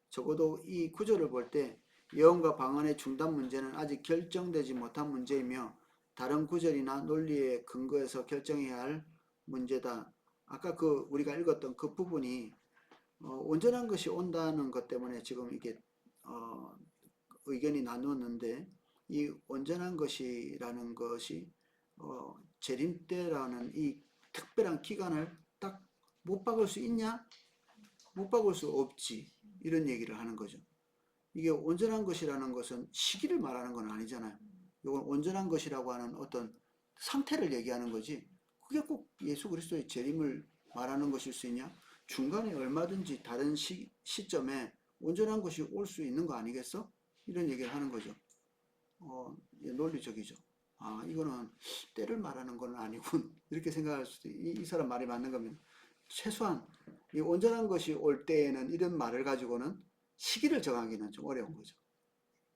S1: 적어도 이 구절을 볼 때 예언과 방언의 중단 문제는 아직 결정되지 못한 문제이며 다른 구절이나 논리에 근거해서 결정해야 할 문제다. 아까 우리가 읽었던 그 부분이 온전한 것이 온다는 것 때문에 지금 이게 의견이 나누었는데 이 온전한 것이라는 것이 재림 때라는 이 특별한 기간을 딱 못 박을 수 있냐? 못 박을 수 없지. 이런 얘기를 하는 거죠. 이게 온전한 것이라는 것은 시기를 말하는 건 아니잖아요. 이건 온전한 것이라고 하는 어떤 상태를 얘기하는 거지. 그게 꼭 예수 그리스도의 재림을 말하는 것일 수 있냐? 중간에 얼마든지 다른 시점에 온전한 것이 올 수 있는 거 아니겠어? 이런 얘기를 하는 거죠. 논리적이죠. 이거는 때를 말하는 건 아니군. 이렇게 생각할 수도, 이 사람 말이 맞는 거면, 최소한, 이 온전한 것이 올 때에는 이런 말을 가지고는 시기를 정하기는 좀 어려운 거죠.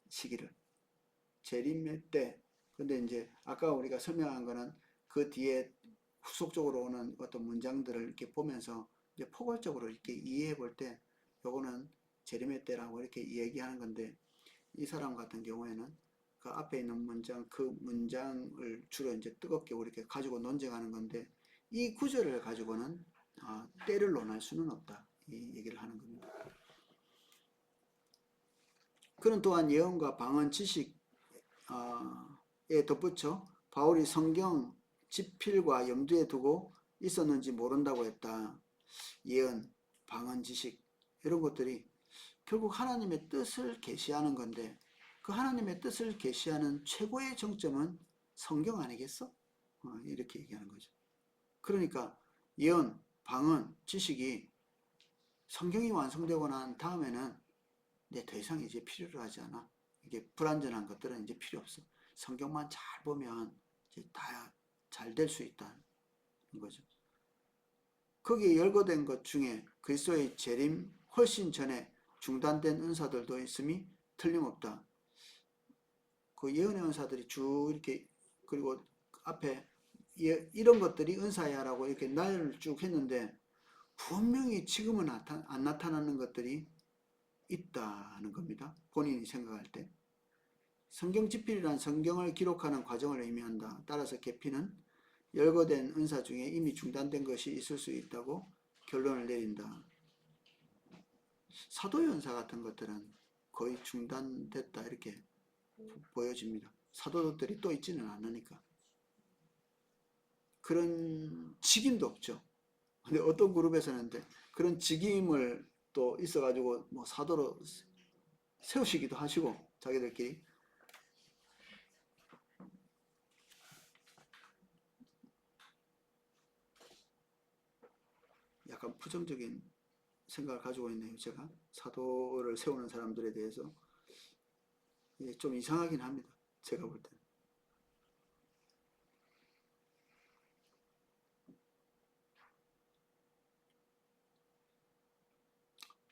S1: 시기를. 재림의 때. 근데 이제, 아까 우리가 설명한 거는 그 뒤에 후속적으로 오는 어떤 문장들을 이렇게 보면서 이제 포괄적으로 이렇게 이해해 볼 때, 요거는 재림의 때라고 이렇게 얘기하는 건데, 이 사람 같은 경우에는 그 앞에 있는 문장, 그 문장을 주로 이제 뜨겁게 이렇게 가지고 논쟁하는 건데, 이 구절을 가지고는 때를 논할 수는 없다. 이 얘기를 하는 겁니다. 그는 또한 예언과 방언 지식에 덧붙여 바울이 성경 지필과 염두에 두고 있었는지 모른다고 했다. 예언, 방언 지식 이런 것들이 결국 하나님의 뜻을 계시하는 건데 그 하나님의 뜻을 계시하는 최고의 정점은 성경 아니겠어? 이렇게 얘기하는 거죠. 그러니까 예언, 방언, 지식이 성경이 완성되고 난 다음에는 더 이상 이제 필요를 하지 않아. 이게 불완전한 것들은 이제 필요 없어. 성경만 잘 보면 이제 다 잘 될 수 있다는 거죠. 거기에 열거된 것 중에 그리스도의 재림 훨씬 전에 중단된 은사들도 있음이 틀림없다. 그 예언의 은사들이 쭉 이렇게 그리고 앞에 이런 것들이 은사야라고 이렇게 나열을 쭉 했는데 분명히 지금은 안 나타나는 것들이 있다는 겁니다. 본인이 생각할 때. 성경 집필이란 성경을 기록하는 과정을 의미한다. 따라서 계피는 열거된 은사 중에 이미 중단된 것이 있을 수 있다고 결론을 내린다. 사도연사 같은 것들은 거의 중단됐다 이렇게 보여집니다. 사도들이 또 있지는 않으니까. 그런 직임도 없죠. 근데 어떤 그룹에서는 그런 직임을 또 있어가지고 뭐 사도로 세우시기도 하시고 자기들끼리. 약간 부정적인 생각을 가지고 있네요. 제가 사도를 세우는 사람들에 대해서 좀 이상하긴 합니다. 제가 볼 때는.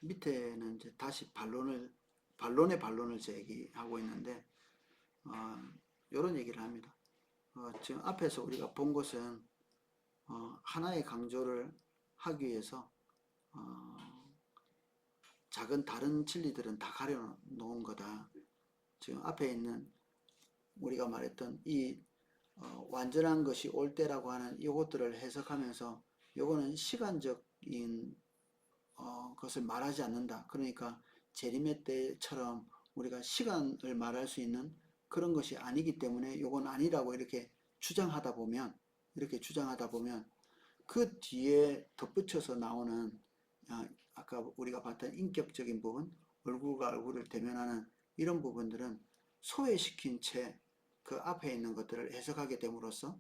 S1: 밑에는 이제 다시 반론의 반론을 제기하고 있는데, 이런 얘기를 합니다. 지금 앞에서 우리가 본 것은 하나의 강조를 하기 위해서 작은 다른 진리들은 다 가려놓은 거다. 지금 앞에 있는 우리가 말했던 이 완전한 것이 올 때라고 하는 이것들을 해석하면서 요거는 시간적인 것을 말하지 않는다. 그러니까 재림의 때처럼 우리가 시간을 말할 수 있는 그런 것이 아니기 때문에 요건 아니라고 이렇게 주장하다 보면 그 뒤에 덧붙여서 나오는 아까 우리가 봤던 인격적인 부분, 얼굴과 얼굴을 대면하는 이런 부분들은 소외시킨 채 그 앞에 있는 것들을 해석하게 됨으로써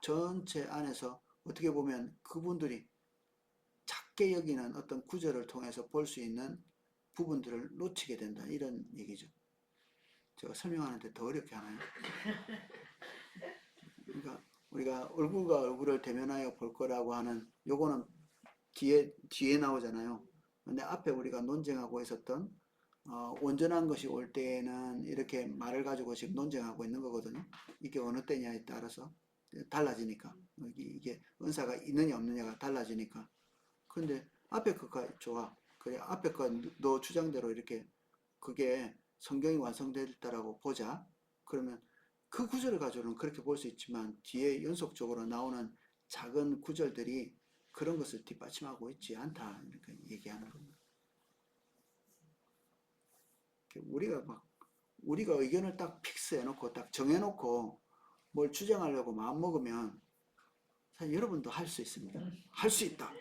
S1: 전체 안에서 어떻게 보면 그분들이 작게 여기는 어떤 구절을 통해서 볼 수 있는 부분들을 놓치게 된다. 이런 얘기죠. 제가 설명하는데 더 어렵게 하나요? 그러니까 우리가 얼굴과 얼굴을 대면하여 볼 거라고 하는 요거는 뒤에 나오잖아요. 근데 앞에 우리가 논쟁하고 있었던 온전한 것이 올 때에는 이렇게 말을 가지고 지금 논쟁하고 있는 거거든요. 이게 어느 때냐에 따라서 달라지니까 이게 은사가 있느냐 없느냐가 달라지니까. 근데 앞에 거가 좋아. 그래 앞에 거 너 주장대로 이렇게 그게 성경이 완성됐다라고 보자. 그러면 그 구절을 가지고는 그렇게 볼 수 있지만 뒤에 연속적으로 나오는 작은 구절들이 그런 것을 뒷받침하고 있지 않다. 이렇게 얘기하는 겁니다. 우리가 의견을 딱 픽스해놓고 딱 정해놓고 뭘 주장하려고 마음먹으면 사실 여러분도 할 수 있습니다. 할 수 있다.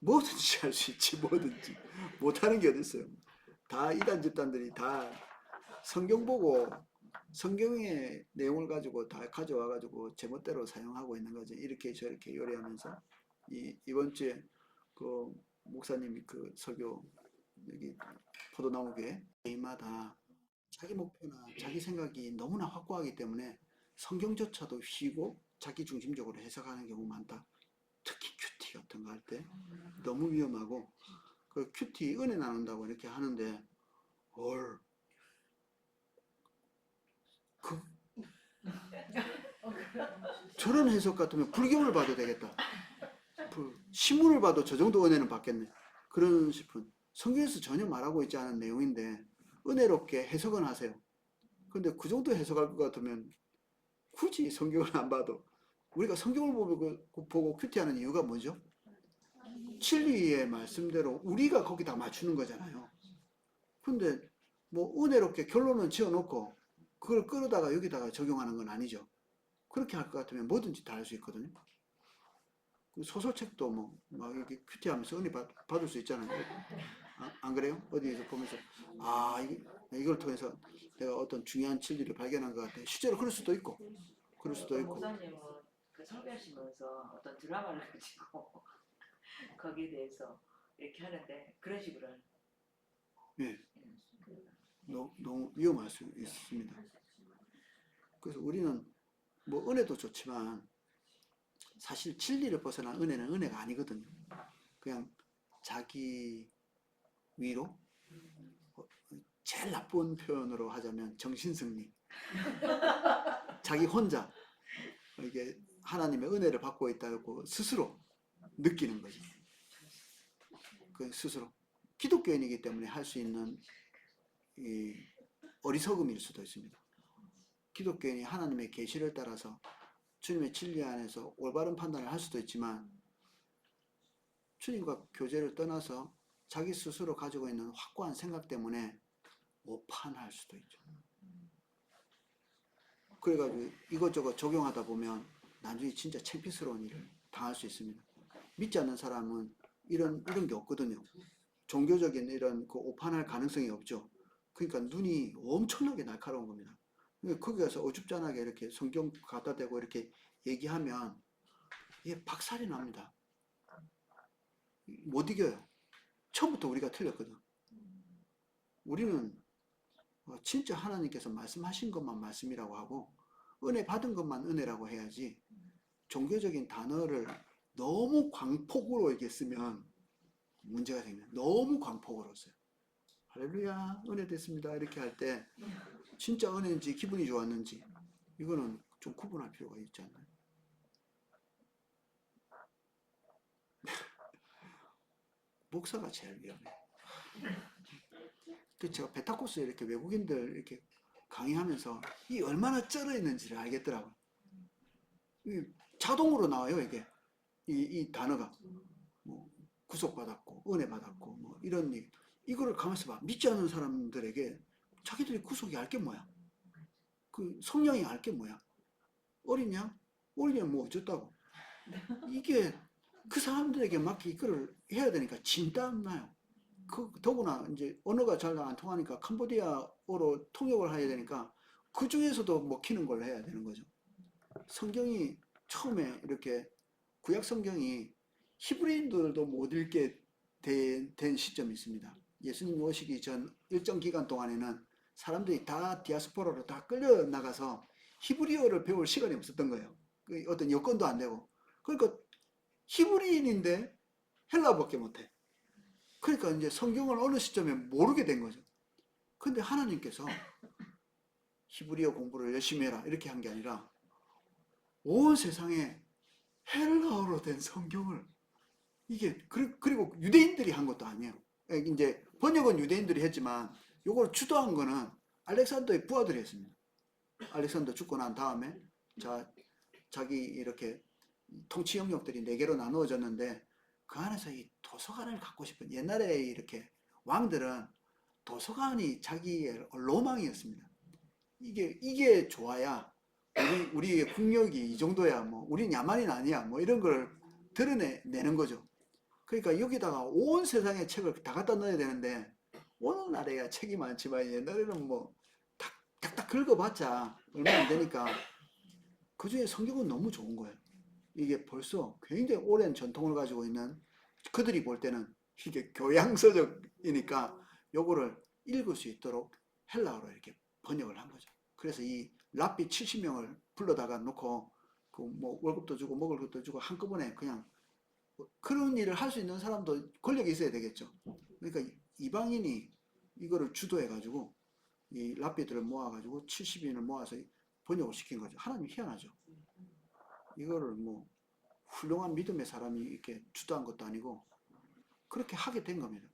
S1: 뭐든지 할 수 있지. 뭐든지 못하는 게 어딨어요. 다 이단 집단들이 다 성경 보고 성경의 내용을 가지고 다 가져와가지고 제멋대로 사용하고 있는 거죠. 이렇게 저렇게 요리하면서 이번 주에 그 목사님이 그 설교 여기 포도나무교회 개인마다 자기 목표나 자기 생각이 너무나 확고하기 때문에 성경조차도 휘고 자기 중심적으로 해석하는 경우 많다. 특히 큐티 같은 거 할 때 너무 위험하고 그 큐티 은혜 나눈다고 이렇게 하는데 헐 그 저런 해석 같으면 불경을 봐도 되겠다. 신문을 봐도 저 정도 은혜는 받겠네. 그런 싶은 성경에서 전혀 말하고 있지 않은 내용인데 은혜롭게 해석은 하세요. 근데 그 정도 해석할 것 같으면 굳이 성경을 안 봐도 우리가 성경을 보고 큐티하는 이유가 뭐죠? 진리의 말씀대로 우리가 거기다 맞추는 거잖아요. 근데 뭐 은혜롭게 결론은 지어놓고 그걸 끌어다가 여기다가 적용하는 건 아니죠. 그렇게 할 것 같으면 뭐든지 다 할 수 있거든요. 소설책도 막 이렇게 큐티하면서 은혜 받을 수 있잖아요. 안 그래요? 어디에서 보면서 이걸 통해서 내가 어떤 중요한 진리를 발견한 것 같아. 실제로 그럴 수도 있고, 그럴 수도 있고.
S2: 목사님은 그 설교하시면서 어떤 드라마를 가지고 거기에 대해서 이렇게 하는데 그런 식으로 하는.
S1: 예, 너무 위험할 수 있습니다. 그래서 우리는 뭐 은혜도 좋지만 사실 진리를 벗어난 은혜는 은혜가 아니거든요. 그냥 자기 위로 제일 나쁜 표현으로 하자면 정신승리. 자기 혼자 이게 하나님의 은혜를 받고 있다고 스스로 느끼는 거죠. 그 스스로 기독교인이기 때문에 할 수 있는 이 어리석음일 수도 있습니다. 기독교인이 하나님의 계시를 따라서 주님의 진리 안에서 올바른 판단을 할 수도 있지만 주님과 교제를 떠나서 자기 스스로 가지고 있는 확고한 생각 때문에 오판할 수도 있죠. 그래가지고 이것저것 적용하다 보면 나중에 진짜 창피스러운 일을 당할 수 있습니다. 믿지 않는 사람은 이런 게 없거든요. 종교적인 이런 그 오판할 가능성이 없죠. 그러니까 눈이 엄청나게 날카로운 겁니다. 거기 가서 어줍잖하게 이렇게 성경 갖다 대고 이렇게 얘기하면 이게 박살이 납니다. 못 이겨요. 처음부터 우리가 틀렸거든. 우리는 진짜 하나님께서 말씀하신 것만 말씀이라고 하고 은혜 받은 것만 은혜라고 해야지 종교적인 단어를 너무 광폭으로 이렇게 쓰면 문제가 생겨요. 너무 광폭으로 써요. 할렐루야 은혜 됐습니다 이렇게 할 때 진짜 은혜인지 기분이 좋았는지 이거는 좀 구분할 필요가 있지 않나요? 목사가 제일 위험해. 그 제가 베타코스에 이렇게 외국인들 이렇게 강의하면서 이 얼마나 쩔어 있는지를 알겠더라고요. 자동으로 나와요 이게 이 단어가 뭐 구속받았고 은혜 받았고 뭐 이런 얘기. 이거를 가만있어 봐. 믿지 않는 사람들에게 자기들이 구속이 알 게 뭐야? 그 성령이 알 게 뭐야? 어리냐? 어리냐 뭐 어쩌다고? 이게 그 사람들에게 맞게 이거를 해야 되니까 진땀 나요. 더구나 이제 언어가 잘 안 통하니까 캄보디아어로 통역을 해야 되니까 그 중에서도 먹히는 걸 해야 되는 거죠. 성경이 처음에 이렇게 구약 성경이 히브리인들도 못 읽게 된 시점이 있습니다. 예수님 오시기 전 일정 기간 동안에는 사람들이 다 디아스포라로 다 끌려 나가서 히브리어를 배울 시간이 없었던 거예요. 어떤 여건도 안 되고. 그러니까 히브리인인데 헬라어밖에 못해. 그러니까 이제 성경을 어느 시점에 모르게 된 거죠. 근데 하나님께서 히브리어 공부를 열심히 해라 이렇게 한 게 아니라 온 세상에 헬라어로 된 성경을 이게 그리고 유대인들이 한 것도 아니에요. 이제 번역은 유대인들이 했지만 이걸 주도한 거는 알렉산더의 부하들이 했습니다. 알렉산더 죽고 난 다음에 자기 이렇게 통치 영역들이 4개로 나누어졌는데 그 안에서 이 도서관을 갖고 싶은 옛날에 이렇게 왕들은 도서관이 자기의 로망이었습니다. 이게 좋아야 우리의 국력이 이 정도야 뭐 우린 야만인 아니야 뭐 이런 걸 드러내는 거죠. 그러니까 여기다가 온 세상의 책을 다 갖다 넣어야 되는데 오늘날에야 책이 많지만 옛날에는 뭐 딱딱 긁어봤자 얼마 안 되니까 그 중에 성경은 너무 좋은 거예요. 이게 벌써 굉장히 오랜 전통을 가지고 있는 그들이 볼 때는 이게 교양서적이니까 요거를 읽을 수 있도록 헬라어로 이렇게 번역을 한 거죠. 그래서 이 랍비 70명을 불러다가 놓고 그 뭐 월급도 주고 먹을 것도 주고 한꺼번에 그냥 그런 일을 할 수 있는 사람도 권력이 있어야 되겠죠. 그러니까 이방인이 이거를 주도해가지고 이 랍비들을 모아가지고 70인을 모아서 번역을 시킨 거죠. 하나님 희한하죠. 이거를 뭐 훌륭한 믿음의 사람이 이렇게 주도한 것도 아니고 그렇게 하게 된 겁니다.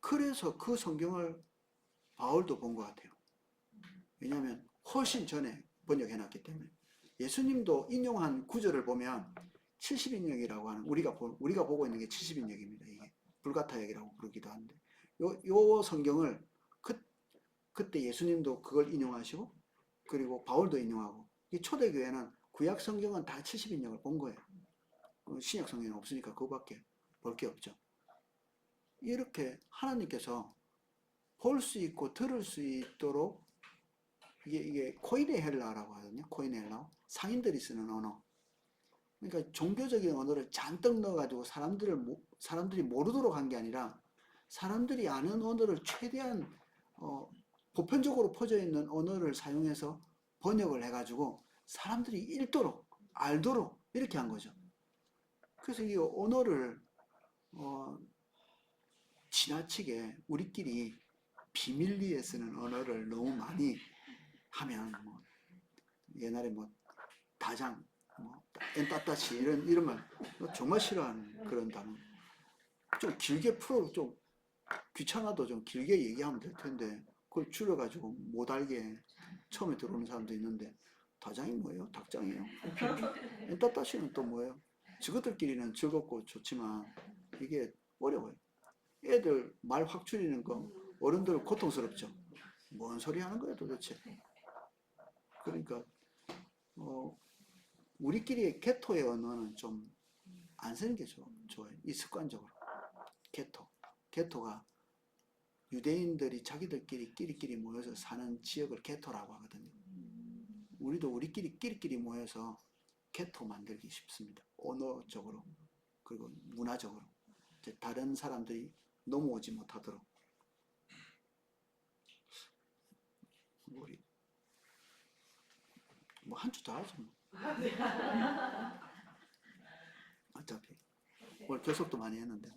S1: 그래서 그 성경을 바울도 본 것 같아요. 왜냐하면 훨씬 전에 번역해놨기 때문에 예수님도 인용한 구절을 보면 70인역이라고 하는 우리가 보고 있는 게 70인역입니다. 이게 불가타역이라고 부르기도 하는데 요 성경을 그때 예수님도 그걸 인용하시고 그리고 바울도 인용하고 이 초대교회는 구약 성경은 다 70인역을 본 거예요. 신약 성경은 없으니까 그거밖에 볼 게 없죠. 이렇게 하나님께서 볼 수 있고 들을 수 있도록 이게 코이네 헬라라고 하거든요. 코이네 헬라 상인들이 쓰는 언어. 그러니까 종교적인 언어를 잔뜩 넣어가지고 사람들이 모르도록 한 게 아니라 사람들이 아는 언어를 최대한 보편적으로 퍼져 있는 언어를 사용해서 번역을 해가지고 사람들이 읽도록 알도록 이렇게 한 거죠. 그래서 이 언어를 지나치게 우리끼리 비밀리에 쓰는 언어를 너무 많이 하면 뭐 옛날에 뭐 다장, 뭐 엔따따치 이런 말 정말 싫어하는 그런 단어. 좀 길게 좀 귀찮아도 좀 길게 얘기하면 될 텐데 그걸 줄여가지고 못 알게 처음에 들어오는 사람도 있는데 다장이 뭐예요? 닭장이에요? 엔따따시는 또 뭐예요? 저것들끼리는 즐겁고 좋지만 이게 어려워요. 애들 말 확 줄이는 거 어른들 고통스럽죠. 뭔 소리 하는 거야 도대체. 그러니까 우리끼리의 개토의 언어는 좀 안 쓰는 게 좋아요. 이 습관적으로 개토가 유대인들이 자기들끼리 끼리끼리 모여서 사는 지역을 개토라고 하거든요. 우리도 끼리끼리 모여서 개토 만들기 쉽습니다. 언어적으로 그리고 문화적으로 다른 사람들이 넘어오지 못하도록. 우리 뭐 한 주 더 하죠 뭐. 어차피 오늘 교섭도 많이 했는데.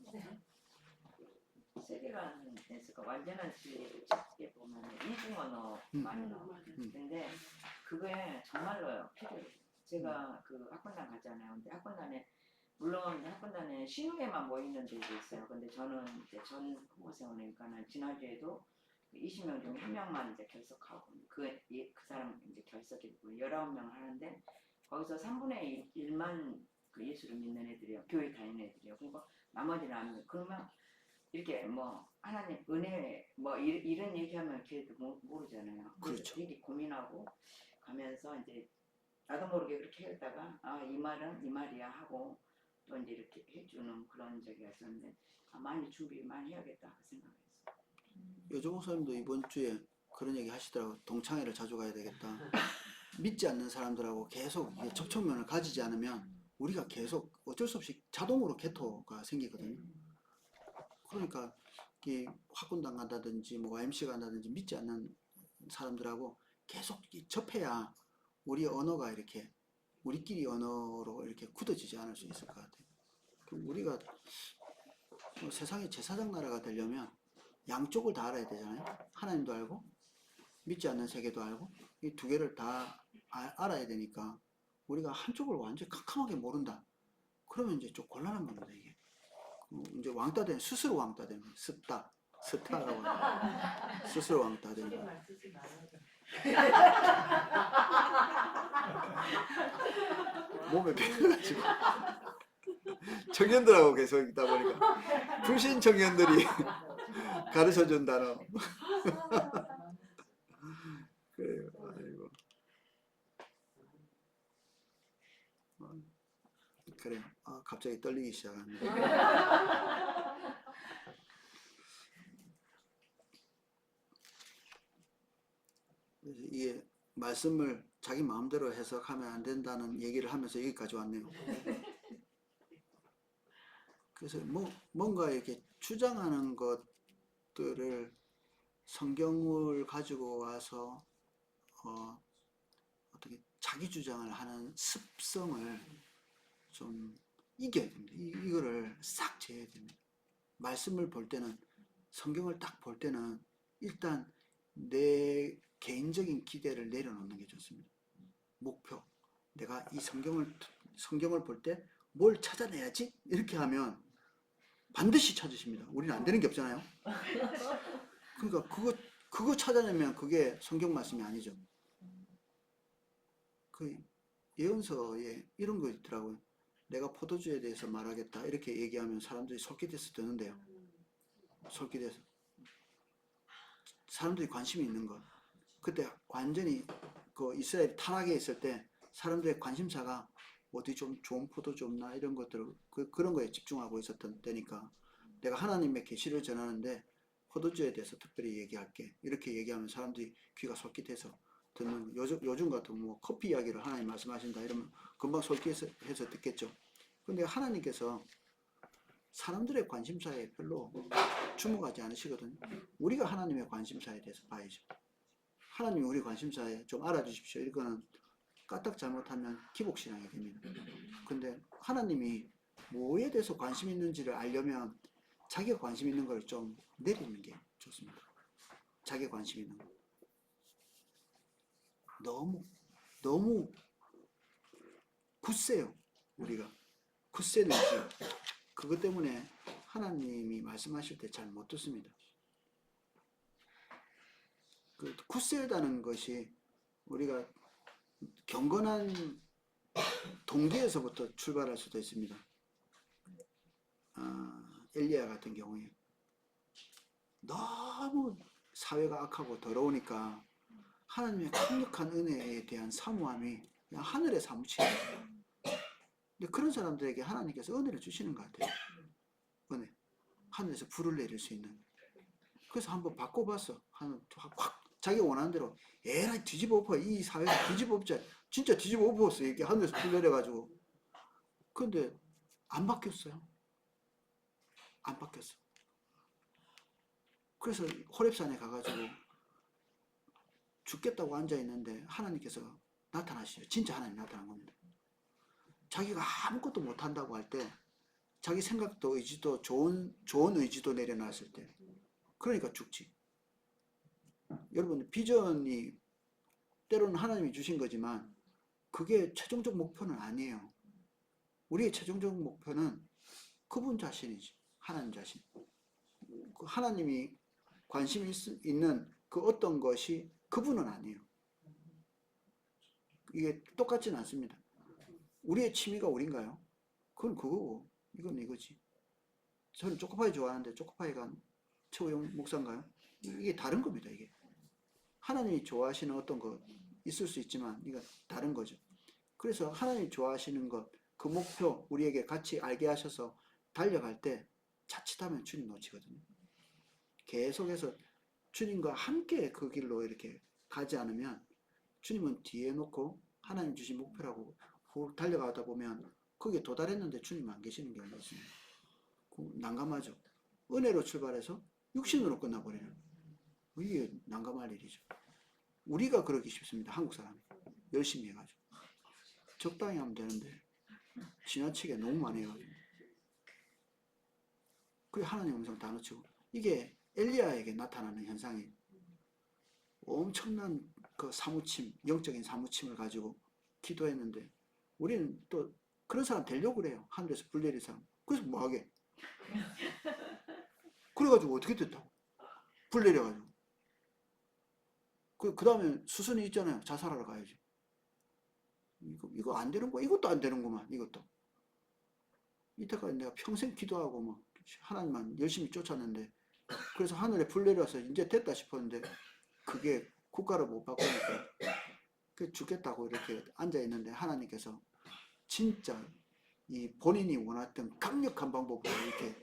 S2: 세계관에서 완전한 지혜를 찾게 보면 이중 언어 많이 나와요. 근데 그게 정말로요 필요해요. 제가 그 학군단 갔잖아요. 근데 학군단에 물론 학군단에 50개만 모이는 데도 있어요. 근데 저는 이제 전 후보생원이니까는 지난주에도 20명 중에 1명만 이제 결석하고 그 사람 이제 결석했고 19명 하는데 거기서 3분의 1만 그 예수를 믿는 애들이요. 교회 다니는 애들이요. 그러니까 나머지는 안 믿어요. 그러면 이렇게 뭐 하나님 은혜 뭐 이런 얘기하면 걔도 모르잖아요.
S1: 그렇죠.
S2: 되게 고민하고 가면서 이제 나도 모르게 그렇게 했다가 아 이 말은 이 말이야 하고 또 이제 이렇게 해주는 그런 적이 있었는데 아, 많이 준비 많이 해야겠다 그 생각했어요.
S1: 여조 목사님도 이번 주에 그런 얘기 하시더라고요. 동창회를 자주 가야 되겠다. 믿지 않는 사람들하고 계속 접촉면을 가지지 않으면 우리가 계속 어쩔 수 없이 자동으로 개토가 생기거든요. 그러니까 이 학군단 간다든지 뭐 YMC 간다든지 믿지 않는 사람들하고 계속 접해야 우리 언어가 이렇게 우리끼리 언어로 이렇게 굳어지지 않을 수 있을 것 같아요. 우리가 세상의 제사장 나라가 되려면 양쪽을 다 알아야 되잖아요. 하나님도 알고 믿지 않는 세계도 알고 이 두 개를 다 알아야 되니까 우리가 한쪽을 완전히 캄캄하게 모른다. 그러면 이제 좀 곤란한 겁니다 이게. 이제 왕따 되는 스스로 왕따 되는 거예요. 스타라고 하죠. 스스로 왕따 되는 거예요. 몸에 배가지고 청년들하고 계속 있다 보니까 불신 청년들이 가르쳐준 단어. 그래요. 아이고. 그래요. 아, 갑자기 떨리기 시작합니다. 그래서 이게 말씀을 자기 마음대로 해석하면 안 된다는 얘기를 하면서 여기까지 왔네요. 그래서 뭔가 이렇게 주장하는 것들을 성경을 가지고 와서 어떻게 자기 주장을 하는 습성을 좀 이겨야 됩니다. 이거를 싹 제어해야 됩니다. 말씀을 볼 때는 성경을 딱 볼 때는 일단 내 개인적인 기대를 내려놓는 게 좋습니다. 목표. 내가 이 성경을 볼 때 뭘 찾아내야지? 이렇게 하면 반드시 찾으십니다. 우리는 안 되는 게 없잖아요. 그러니까 그거 찾아내면 그게 성경 말씀이 아니죠. 그 예언서에 이런 거 있더라고요. 내가 포도주에 대해서 말하겠다 이렇게 얘기하면 사람들이 솔깃해서 듣는데요. 솔깃해서 사람들이 관심이 있는 것. 그때 완전히 그 이스라엘 타락에 있을 때 사람들의 관심사가 어디 좀 좋은 포도주 없나 이런 것들 그런 거에 집중하고 있었던 때니까 내가 하나님의 계시를 전하는데 포도주에 대해서 특별히 얘기할게 이렇게 얘기하면 사람들이 귀가 솔깃해서 듣는 요즘 같은 뭐 커피 이야기를 하나님 말씀하신다 이러면 금방 솔깃해서 듣겠죠. 근데 하나님께서 사람들의 관심사에 별로 주목하지 않으시거든요. 우리가 하나님의 관심사에 대해서 봐야죠. 하나님이 우리 관심사에 좀 알아주십시오. 이거는 까딱 잘못하면 기복신앙이 됩니다. 근데 하나님이 뭐에 대해서 관심 있는지를 알려면 자기가 관심 있는 걸 좀 내리는 게 좋습니다. 자기가 관심 있는 거. 너무 굳세요. 우리가. 굳세는 그것 때문에 하나님이 말씀하실 때 잘 못 듣습니다. 그 굳세다는 것이 우리가 경건한 동기에서부터 출발할 수도 있습니다. 엘리야 같은 경우에 너무 사회가 악하고 더러우니까 하나님의 강력한 은혜에 대한 사모함이 그냥 하늘에 사무치는 거예요. 근데 그런 사람들에게 하나님께서 은혜를 주시는 것 같아요. 은혜. 하늘에서 불을 내릴 수 있는. 그래서 한번 바꿔봤어. 확 자기가 원하는 대로 에라이 뒤집어 엎어. 이 사회를 뒤집어 엎자. 진짜 뒤집어 엎었어. 이게 하늘에서 불 내려가지고. 근데 안 바뀌었어요. 안 바뀌었어. 그래서 호렙산에 가가지고 죽겠다고 앉아있는데 하나님께서 나타나시죠. 진짜 하나님 나타난 겁니다. 자기가 아무것도 못한다고 할 때 자기 생각도 의지도 좋은 의지도 내려놨을 때 그러니까 죽지. 여러분 비전이 때로는 하나님이 주신 거지만 그게 최종적 목표는 아니에요. 우리의 최종적 목표는 그분 자신이지. 하나님 자신. 그 하나님이 관심 있는 그 어떤 것이 그분은 아니에요. 이게 똑같지는 않습니다. 우리의 취미가 우린가요? 그건 그거고 이건 이거지. 저는 초코파이 좋아하는데 초코파이가 최고용 목사인가요? 이게 다른 겁니다. 이게 하나님이 좋아하시는 어떤 것 있을 수 있지만 이건 다른 거죠. 그래서 하나님이 좋아하시는 것, 그 목표 우리에게 같이 알게 하셔서 달려갈 때 자칫하면 주님 놓치거든요. 계속해서 주님과 함께 그 길로 이렇게 가지 않으면 주님은 뒤에 놓고 하나님 주신 목표라고 달려가다 보면 거기에 도달했는데 주님 안 계시는 경우가 있습니다. 난감하죠. 은혜로 출발해서 육신으로 끝나버리는 이게 난감할 일이죠. 우리가 그러기 쉽습니다. 한국 사람이 열심히 해가지고 적당히 하면 되는데 지나치게 너무 많이 해가지고 그게 하나님 음성 다 놓치고 이게 엘리야에게 나타나는 현상이 엄청난 그 사무침, 영적인 사무침을 가지고 기도했는데 우리는 또 그런 사람 되려고 그래요. 하늘에서 불 내릴 사람. 그래서 뭐하게? 그래가지고 어떻게 됐다고? 불 내려가지고. 그 다음에 수순이 있잖아요. 자살하러 가야지. 이거 안 되는 거, 이것도 안 되는구만, 이것도. 이때까지 내가 평생 기도하고 뭐 하나님만 열심히 쫓았는데 그래서 하늘에 불 내려서 이제 됐다 싶었는데 그게 국가를 못 바꾸니까 그 죽겠다고 이렇게 앉아 있는데 하나님께서 진짜 이 본인이 원했던 강력한 방법으로 이렇게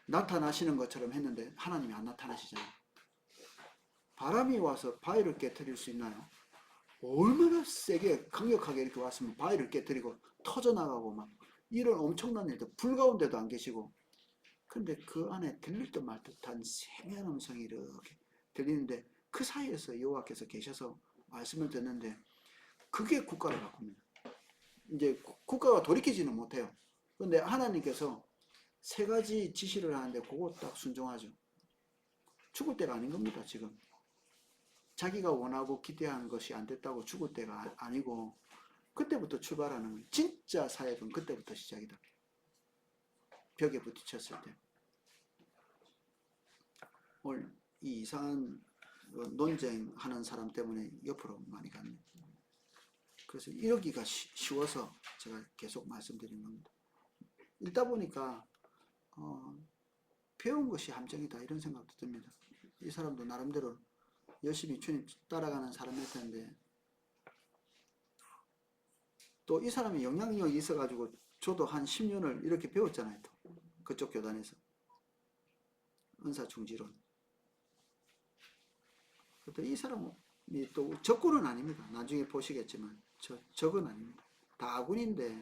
S1: 나타나시는 것처럼 했는데 하나님이 안 나타나시잖아요. 바람이 와서 바위를 깨뜨릴 수 있나요? 얼마나 세게 강력하게 이렇게 왔으면 바위를 깨뜨리고 터져나가고 막 이런 엄청난 일들 불 가운데도 안 계시고 근데 그 안에 들릴 듯 말 듯한 세미한 음성이 이렇게 들리는데 그 사이에서 여호와께서 계셔서 말씀을 듣는데 그게 국가를 바꿉니다. 이제 국가가 돌이키지는 못해요. 그런데 하나님께서 세 가지 지시를 하는데 그거 딱 순종하죠. 죽을 때가 아닌 겁니다. 지금 자기가 원하고 기대한 것이 안 됐다고 죽을 때가 아니고 그때부터 출발하는 거예요. 진짜 사역은 그때부터 시작이다. 벽에 부딪혔을 때. 오늘 이 이상한 논쟁하는 사람 때문에 옆으로 많이 갔네. 그래서 이러기가 쉬워서 제가 계속 말씀드린 겁니다. 읽다 보니까 배운 것이 함정이다 이런 생각도 듭니다. 이 사람도 나름대로 열심히 주님 따라가는 사람일 텐데 또 이 사람이 영향력이 있어가지고 저도 한 10년을 이렇게 배웠잖아요. 또 그쪽 교단에서 은사중지론. 또 이 사람이 또 적군은 아닙니다. 나중에 보시겠지만 적은 아닙니다. 다 아군인데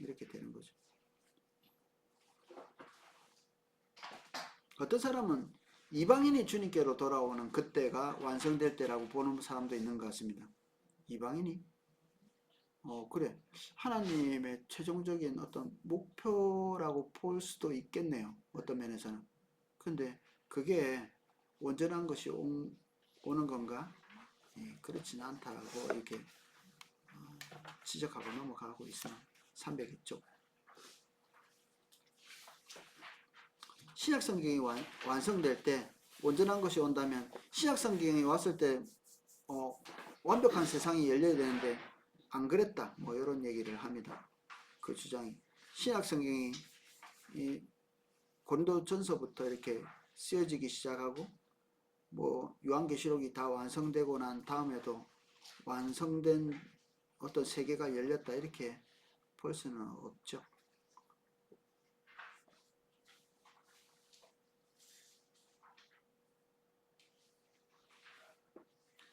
S1: 이렇게 되는 거죠. 어떤 사람은 이방인이 주님께로 돌아오는 그때가 완성될 때라고 보는 사람도 있는 것 같습니다. 이방인이? 그래. 하나님의 최종적인 어떤 목표라고 볼 수도 있겠네요. 어떤 면에서는. 근데 그게 온전한 것이 오는 건가? 예, 그렇지는 않다고 이렇게 지적하고 넘어가고 있습니다. 302쪽. 신약 성경이 완성될 때 온전한 것이 온다면 신약 성경이 왔을 때 완벽한 세상이 열려야 되는데 안 그랬다. 뭐 이런 얘기를 합니다. 그 주장이 신약 성경이 이 고린도전서부터 이렇게 쓰여지기 시작하고 뭐 요한계시록이 다 완성되고 난 다음에도 완성된 어떤 세계가 열렸다 이렇게 볼 수는 없죠.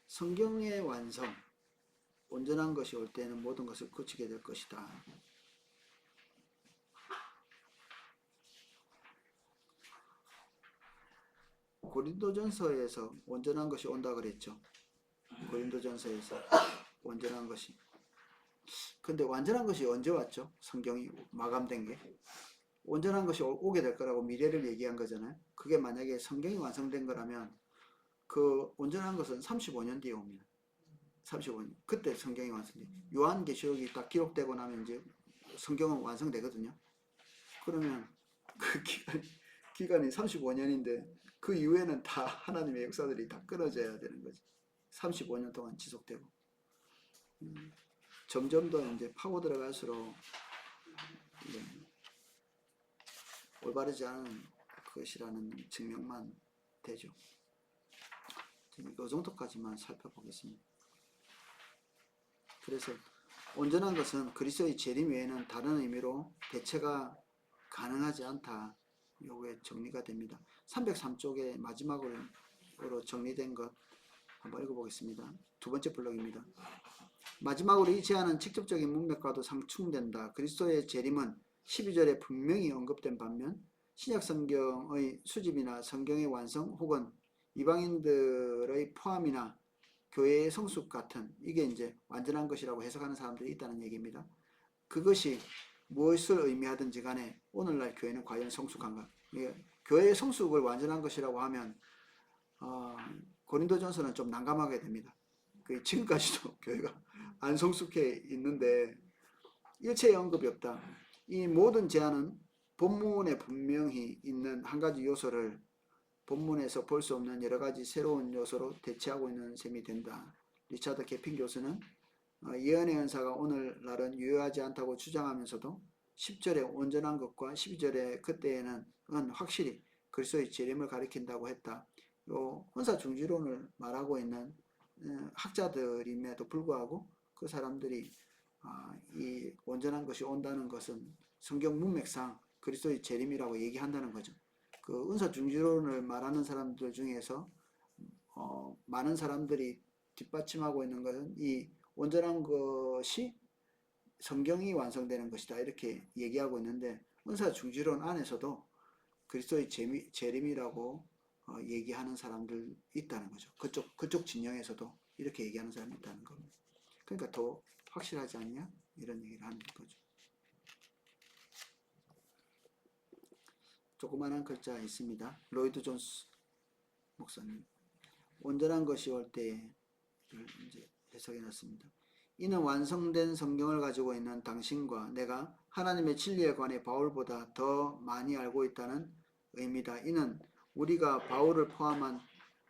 S1: 성경의 완성, 온전한 것이 올 때는 모든 것을 거치게 될 것이다. 고린도전서에서 온전한 것이 온다 그랬죠. 고린도전서에서 온전한 것이. 근데 완전한 것이 언제 왔죠? 성경이 마감된 게. 온전한 것이 오게 될 거라고 미래를 얘기한 거잖아요. 그게 만약에 성경이 완성된 거라면 그 온전한 것은 35년 뒤에 옵니다. 35년. 그때 성경이 완성돼. 요한계시록이 딱 기록되고 나면 이제 성경은 완성되거든요. 그러면 그 기간이 35년인데 그 이후에는 다 하나님의 역사들이 다 끊어져야 되는 거지. 35년 동안 지속되고. 점점 더 이제 파고 들어갈수록 올바르지 않은 것이라는 증명만 되죠. 이 정도까지만 살펴보겠습니다. 그래서 온전한 것은 그리스도의 재림 외에는 다른 의미로 대체가 가능하지 않다. 요게 정리가 됩니다. 303쪽에 마지막으로 정리된 것 한번 읽어보겠습니다. 두 번째 블록입니다. 마지막으로 이 제안은 직접적인 문맥과도 상충된다. 그리스도의 재림은 12절에 분명히 언급된 반면 신약 성경의 수집이나 성경의 완성 혹은 이방인들의 포함이나 교회의 성숙 같은 이게 이제 완전한 것이라고 해석하는 사람들이 있다는 얘기입니다. 그것이 무엇을 의미하든지 간에 오늘날 교회는 과연 성숙한가? 교회의 성숙을 완전한 것이라고 하면 고린도전서는 좀 난감하게 됩니다. 지금까지도 교회가 안 성숙해 있는데 일체의 언급이 없다. 이 모든 제안은 본문에 분명히 있는 한 가지 요소를 본문에서 볼 수 없는 여러 가지 새로운 요소로 대체하고 있는 셈이 된다. 리차드 개핀 교수는 예언의 은사가 오늘날은 유효하지 않다고 주장하면서도 10절의 온전한 것과 12절의 그때에는 확실히 그리스도의 재림을 가리킨다고 했다. 요 은사 중지론을 말하고 있는 학자들임에도 불구하고 그 사람들이 이 온전한 것이 온다는 것은 성경 문맥상 그리스도의 재림이라고 얘기한다는 거죠. 그 은사 중지론을 말하는 사람들 중에서 많은 사람들이 뒷받침하고 있는 것은 이 온전한 것이 성경이 완성되는 것이다 이렇게 얘기하고 있는데 은사 중지론 안에서도 그리스도의 재림이라고 얘기하는 사람들 있다는 거죠. 그쪽 진영에서도 이렇게 얘기하는 사람이 있다는 겁니다. 그러니까 더 확실하지 않냐 이런 얘기를 하는 거죠. 조그만한 글자 있습니다. 로이드 존스 목사님. 온전한 것이 올 때를 이제 해석해 놨습니다. 이는 완성된 성경을 가지고 있는 당신과 내가 하나님의 진리에 관해 바울보다 더 많이 알고 있다는 의미다. 이는 우리가 바울을 포함한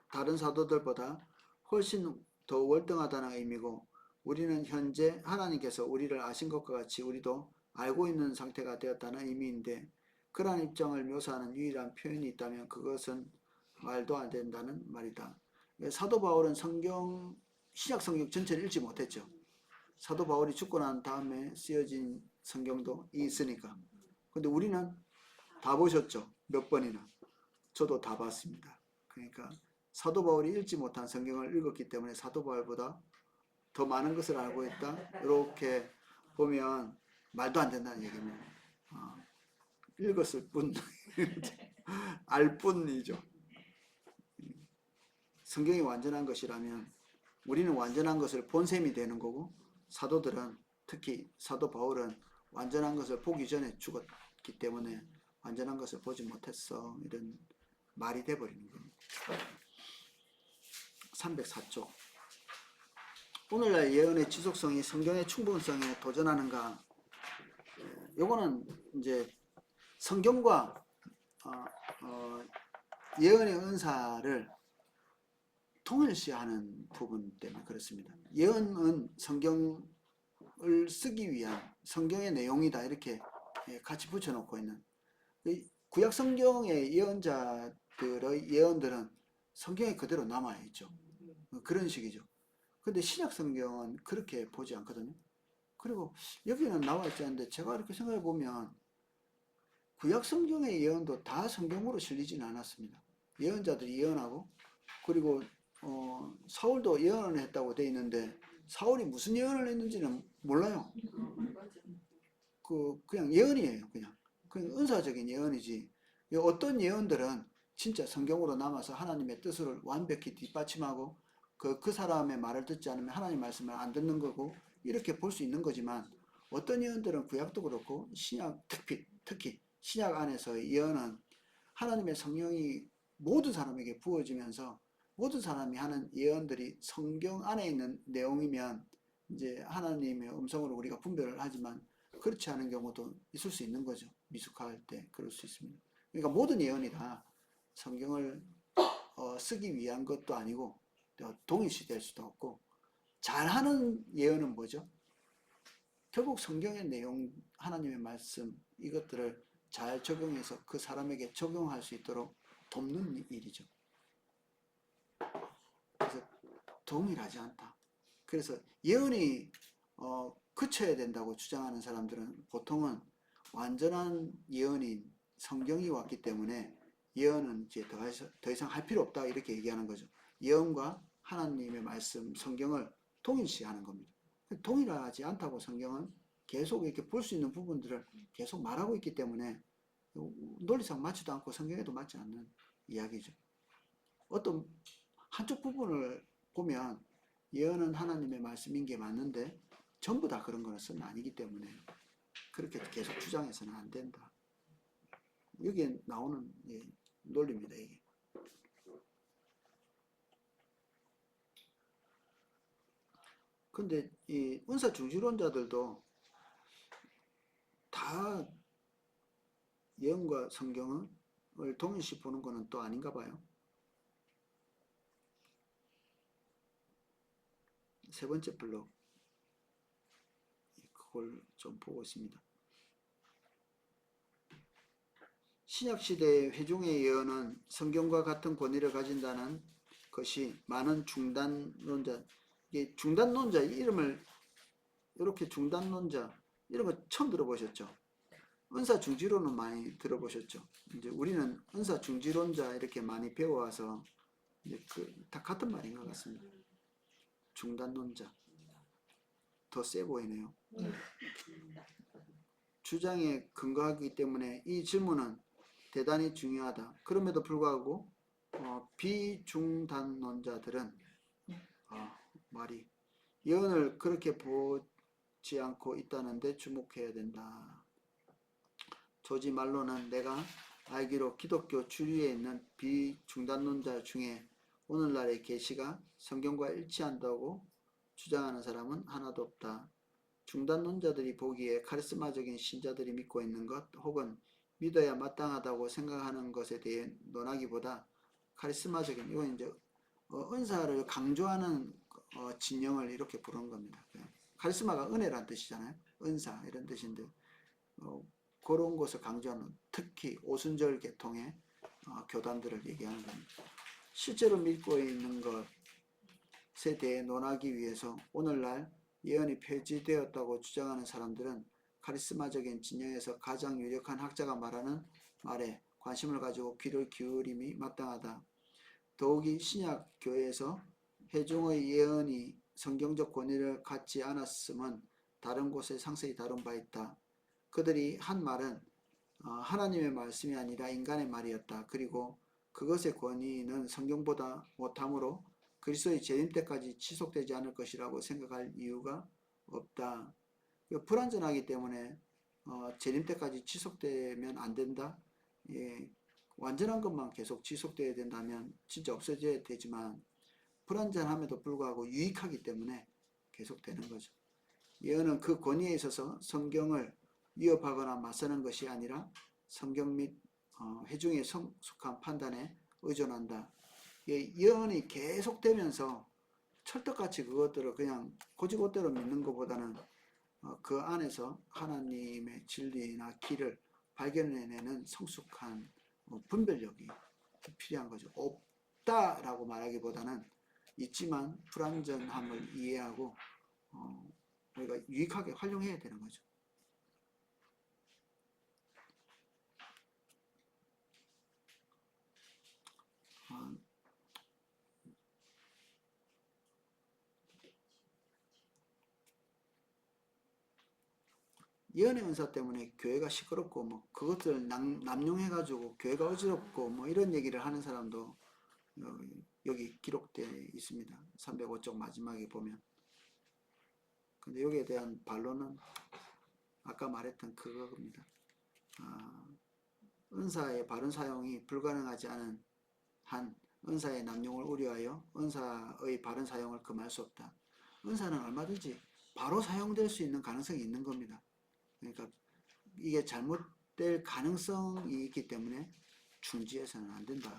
S1: 다른 사도들보다 훨씬 더 월등하다는 의미고 우리는 현재 하나님께서 우리를 아신 것과 같이 우리도 알고 있는 상태가 되었다는 의미인데 그러한 입장을 묘사하는 유일한 표현이 있다면 그것은 말도 안 된다는 말이다. 사도 바울은 신약 성경 전체를 읽지 못했죠. 사도 바울이 죽고 난 다음에 쓰여진 성경도 있으니까. 근데 우리는 다 보셨죠. 몇 번이나. 저도 다 봤습니다. 그러니까 사도 바울이 읽지 못한 성경을 읽었기 때문에 사도 바울보다 더 많은 것을 알고 있다. 이렇게 보면 말도 안 된다는 얘기입니다. 읽었을 뿐, 알 뿐이죠. 성경이 완전한 것이라면 우리는 완전한 것을 본 셈이 되는 거고 사도들은 특히 사도 바울은 완전한 것을 보기 전에 죽었기 때문에 완전한 것을 보지 못했어 이런 말이 돼버리는 겁니다. 304쪽 오늘날 예언의 지속성이 성경의 충분성에 도전하는가. 요거는 이제 성경과 예언의 은사를 통일시하는 부분 때문에 그렇습니다. 예언은 성경을 쓰기 위한 성경의 내용이다 이렇게 같이 붙여놓고 있는 구약 성경의 예언자들의 예언들은 성경에 그대로 남아있죠. 그런 식이죠. 근데 신약 성경은 그렇게 보지 않거든요. 그리고 여기는 나와 있지 않는데 제가 이렇게 생각해 보면 구약 성경의 예언도 다 성경으로 실리지는 않았습니다. 예언자들이 예언하고 그리고 사울도 예언을 했다고 돼 있는데 사울이 무슨 예언을 했는지는 몰라요. 그냥 예언이에요. 그냥 은사적인 예언이지. 어떤 예언들은 진짜 성경으로 남아서 하나님의 뜻을 완벽히 뒷받침하고 그 사람의 말을 듣지 않으면 하나님 말씀을 안 듣는 거고 이렇게 볼 수 있는 거지만 어떤 예언들은 구약도 그렇고 신약 특히 신약 안에서의 예언은 하나님의 성령이 모든 사람에게 부어지면서 모든 사람이 하는 예언들이 성경 안에 있는 내용이면 이제 하나님의 음성으로 우리가 분별을 하지만 그렇지 않은 경우도 있을 수 있는 거죠. 미숙할 때 그럴 수 있습니다. 그러니까 모든 예언이 다 성경을 쓰기 위한 것도 아니고 동일시될 수도 없고 잘하는 예언은 뭐죠? 결국 성경의 내용, 하나님의 말씀 이것들을 잘 적용해서 그 사람에게 적용할 수 있도록 돕는 일이죠. 그래서 동일하지 않다. 그래서 예언이 그쳐야 된다고 주장하는 사람들은 보통은 완전한 예언인 성경이 왔기 때문에 예언은 이제 더 이상 할 필요 없다 이렇게 얘기하는 거죠. 예언과 하나님의 말씀, 성경을 동일시하는 겁니다. 동일하지 않다고 성경은 계속 이렇게 볼 수 있는 부분들을 계속 말하고 있기 때문에 논리상 맞지도 않고 성경에도 맞지 않는 이야기죠. 어떤 한쪽 부분을 보면 예언은 하나님의 말씀인 게 맞는데 전부 다 그런 것은 아니기 때문에 그렇게 계속 주장해서는 안 된다. 여기에 나오는 논리입니다. 이게. 근데 이 은사 중시론자들도 다 예언과 성경을 동일시 보는 것은 또 아닌가 봐요. 세 번째 블록 그걸 좀 보고 있습니다. 신약시대의 회중의 예언은 성경과 같은 권위를 가진다는 것이 많은 중단론자, 중단론자 이름을 이렇게 중단론자 이런 거 처음 들어보셨죠? 은사 중지론은 많이 들어보셨죠? 이제 우리는 은사 중지론자 이렇게 많이 배워와서 이제 다 같은 말인 것 같습니다. 중단론자 더 세 보이네요. 주장에 근거하기 때문에 이 질문은 대단히 중요하다. 그럼에도 불구하고 비중단론자들은 말이 예언을 그렇게 보지 않고 있다는데 주목해야 된다. 조지 말로는 내가 알기로 기독교 주류에 있는 비중단론자 중에 오늘날의 계시가 성경과 일치한다고 주장하는 사람은 하나도 없다. 중단론자들이 보기에 카리스마적인 신자들이 믿고 있는 것 혹은 믿어야 마땅하다고 생각하는 것에 대해 논하기보다 카리스마적인 이건 이제 은사를 강조하는 진영을 이렇게 부르는 겁니다. 카리스마가 은혜란 뜻이잖아요. 은사 이런 뜻인데 그런 것을 강조하는 특히 오순절 계통의 교단들을 얘기하는 겁니다. 실제로 믿고 있는 것에 대해 논하기 위해서 오늘날 예언이 폐지되었다고 주장하는 사람들은 카리스마적인 진영에서 가장 유력한 학자가 말하는 말에 관심을 가지고 귀를 기울임이 마땅하다. 더욱이 신약 교회에서 회중의 예언이 성경적 권위를 갖지 않았음은 다른 곳에 상세히 다룬 바 있다. 그들이 한 말은 하나님의 말씀이 아니라 인간의 말이었다. 그리고 그것의 권위는 성경보다 못하므로 그리스도의 재림 때까지 지속되지 않을 것이라고 생각할 이유가 없다. 불완전하기 때문에 재림 때까지 지속되면 안 된다. 완전한 것만 계속 지속되어야 된다면 진짜 없어져야 되지만 불완전함에도 불구하고 유익하기 때문에 계속되는 거죠. 예언은 그 권위에 있어서 성경을 위협하거나 맞서는 것이 아니라 성경 및 회중의 성숙한 판단에 의존한다. 예언이 계속되면서 철떡같이 그것들을 그냥 고지고대로 믿는 것보다는 그 안에서 하나님의 진리나 길을 발견해내는 성숙한 분별력이 필요한 거죠. 없다라고 말하기보다는 있지만 불완전함을 이해하고 우리가 유익하게 활용해야 되는 거죠. 예언의 은사 때문에 교회가 시끄럽고 뭐 그것들 남용해가지고 교회가 어지럽고 뭐 이런 얘기를 하는 사람도 여기 기록되어 있습니다. 305쪽 마지막에 보면. 근데 여기에 대한 반론은 아까 말했던 그겁니다. 은사의 바른 사용이 불가능하지 않은 한 은사의 남용을 우려하여 은사의 바른 사용을 금할 수 없다. 은사는 얼마든지 바로 사용될 수 있는 가능성이 있는 겁니다. 그러니까 이게 잘못될 가능성이 있기 때문에 중지해서는 안 된다는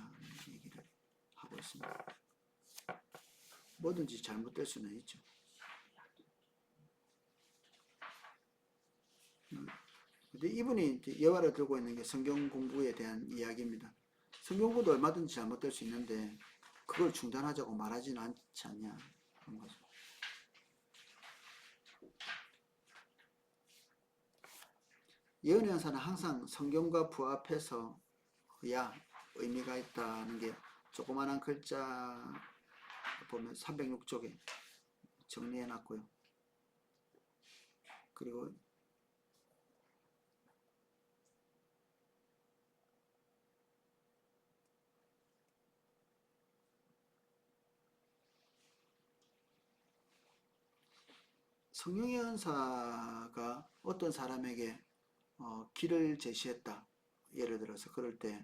S1: 얘기를 하고 있습니다. 뭐든지 잘못될 수는 있죠. 근데 이분이 예화를 들고 있는 게 성경 공부에 대한 이야기입니다. 성경 공부도 얼마든지 잘못될 수 있는데 그걸 중단하자고 말하지는 않지 않냐 그런 거죠. 예언의 은사는 항상 성경과 부합해서야 의미가 있다는 게 조그만한 글자 보면 306쪽에 정리해 놨고요. 그리고 성령의 은사가 어떤 사람에게 길을 제시했다. 예를 들어서 그럴 때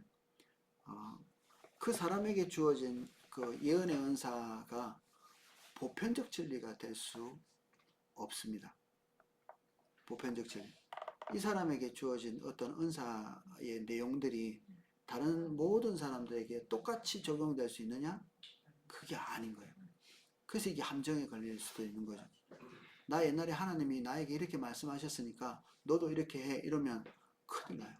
S1: 그 사람에게 주어진 그 예언의 은사가 보편적 진리가 될 수 없습니다. 보편적 진리. 이 사람에게 주어진 어떤 은사의 내용들이 다른 모든 사람들에게 똑같이 적용될 수 있느냐? 그게 아닌 거예요. 그래서 이게 함정에 걸릴 수도 있는 거죠. 나 옛날에 하나님이 나에게 이렇게 말씀하셨으니까 너도 이렇게 해 이러면 큰일 나요.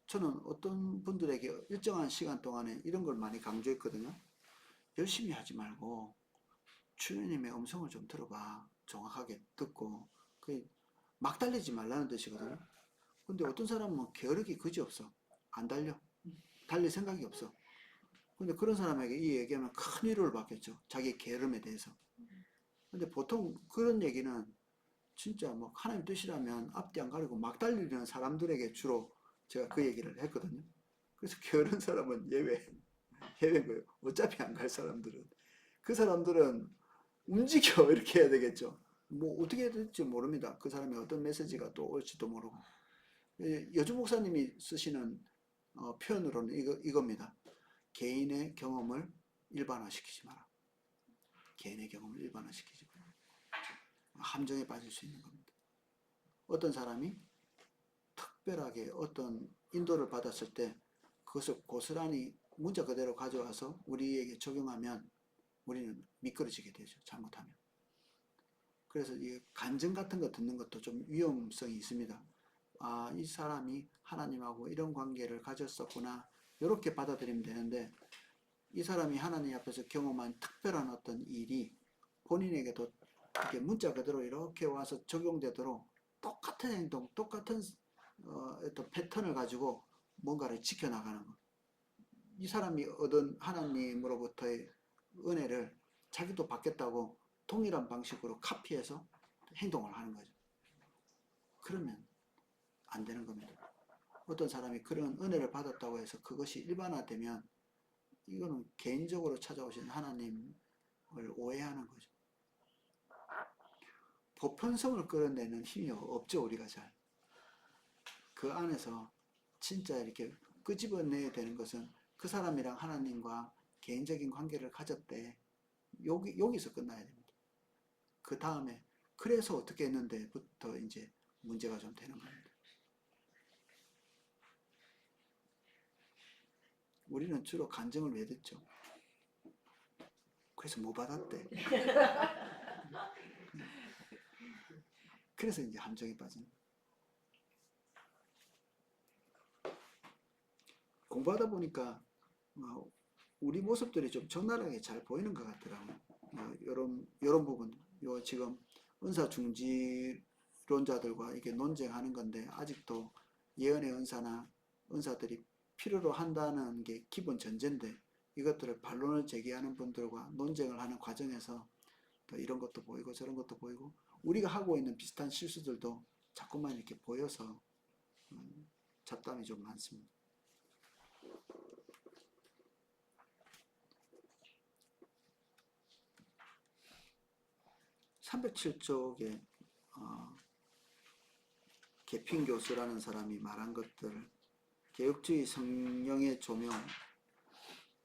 S1: 저는 어떤 분들에게 일정한 시간 동안에 이런 걸 많이 강조했거든요. 열심히 하지 말고 주님의 음성을 좀 들어봐. 정확하게 듣고 막 달리지 말라는 뜻이거든요. 근데 어떤 사람은 게으르기 그지없어. 안 달려. 달릴 생각이 없어. 근데 그런 사람에게 이 얘기하면 큰 위로를 받겠죠. 자기 게으름에 대해서. 근데 보통 그런 얘기는 진짜 뭐 하나님 뜻이라면 앞뒤 안 가리고 막 달리는 사람들에게 주로 제가 그 얘기를 했거든요. 그래서 게으른 사람은 예외인 거예요. 어차피 안 갈 사람들은. 그 사람들은 움직여 이렇게 해야 되겠죠. 뭐 어떻게 해야 될지 모릅니다. 그 사람이 어떤 메시지가 또 올지도 모르고. 여주 목사님이 쓰시는 표현으로는 이겁니다. 개인의 경험을 일반화시키지 마라. 개인의 경험을 일반화시키지 마라. 함정에 빠질 수 있는 겁니다. 어떤 사람이 특별하게 어떤 인도를 받았을 때 그것을 고스란히 문자 그대로 가져와서 우리에게 적용하면 우리는 미끄러지게 되죠. 잘못하면. 그래서 이 간증 같은 거 듣는 것도 좀 위험성이 있습니다. 이 사람이 하나님하고 이런 관계를 가졌었구나. 이렇게 받아들이면 되는데 이 사람이 하나님 앞에서 경험한 특별한 어떤 일이 본인에게도 이렇게 문자 그대로 이렇게 와서 적용되도록 똑같은 행동, 똑같은 어떤 패턴을 가지고 뭔가를 지켜나가는 것. 이 사람이 얻은 하나님으로부터의 은혜를 자기도 받겠다고 동일한 방식으로 카피해서 행동을 하는 거죠. 그러면 안 되는 겁니다. 어떤 사람이 그런 은혜를 받았다고 해서 그것이 일반화되면 이거는 개인적으로 찾아오신 하나님을 오해하는 거죠. 보편성을 끌어내는 힘이 없죠, 우리가 잘. 그 안에서 진짜 이렇게 끄집어내야 되는 것은 그 사람이랑 하나님과 개인적인 관계를 가졌대. 여기서 끝나야 됩니다. 그 다음에 그래서 어떻게 했는데부터 이제 문제가 좀 되는 겁니다. 우리는 주로 간증을 왜 듣죠? 그래서 못 받았대. 그래서 이제 함정에 빠진. 공부하다 보니까 우리 모습들이 좀 적나라하게 잘 보이는 것 같더라고요. 이런 부분, 지금 은사 중지론자들과 이게 논쟁하는 건데 아직도 예언의 은사나 은사들이 필요로 한다는 게 기본 전제인데 이것들을 반론을 제기하는 분들과 논쟁을 하는 과정에서 또 이런 것도 보이고 저런 것도 보이고 우리가 하고 있는 비슷한 실수들도 자꾸만 이렇게 보여서 잡담이 좀 많습니다. 307쪽에 개핀교수라는 사람이 말한 것들, 개혁주의 성령의 조명,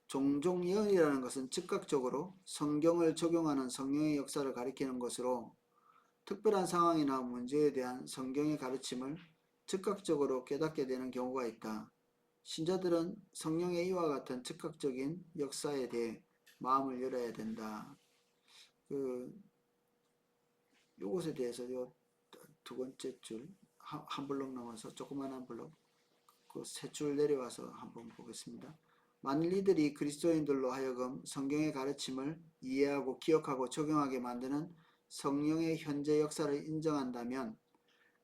S1: 종종 예언이라는 것은 즉각적으로 성경을 적용하는 성령의 역사를 가리키는 것으로 특별한 상황이나 문제에 대한 성경의 가르침을 즉각적으로 깨닫게 되는 경우가 있다. 신자들은 성령의 이와 같은 즉각적인 역사에 대해 마음을 열어야 된다. 요것에 대해서 요 두 번째 줄 한 블록 넘어서 조그만 한 블록 그 세 줄 내려와서 한번 보겠습니다. 만일 이들이 그리스도인들로 하여금 성경의 가르침을 이해하고 기억하고 적용하게 만드는 성령의 현재 역사를 인정한다면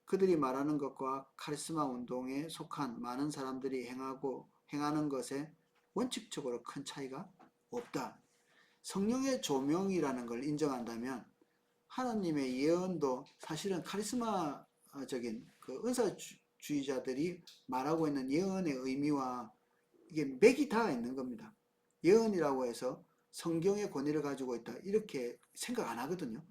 S1: 그들이 말하는 것과 카리스마 운동에 속한 많은 사람들이 행하는 것에 원칙적으로 큰 차이가 없다. 성령의 조명이라는 걸 인정한다면 하나님의 예언도 사실은 카리스마적인 그 은사주의자들이 말하고 있는 예언의 의미와 이게 맥이 닿아 있는 겁니다. 예언이라고 해서 성경의 권위를 가지고 있다 이렇게 생각 안 하거든요.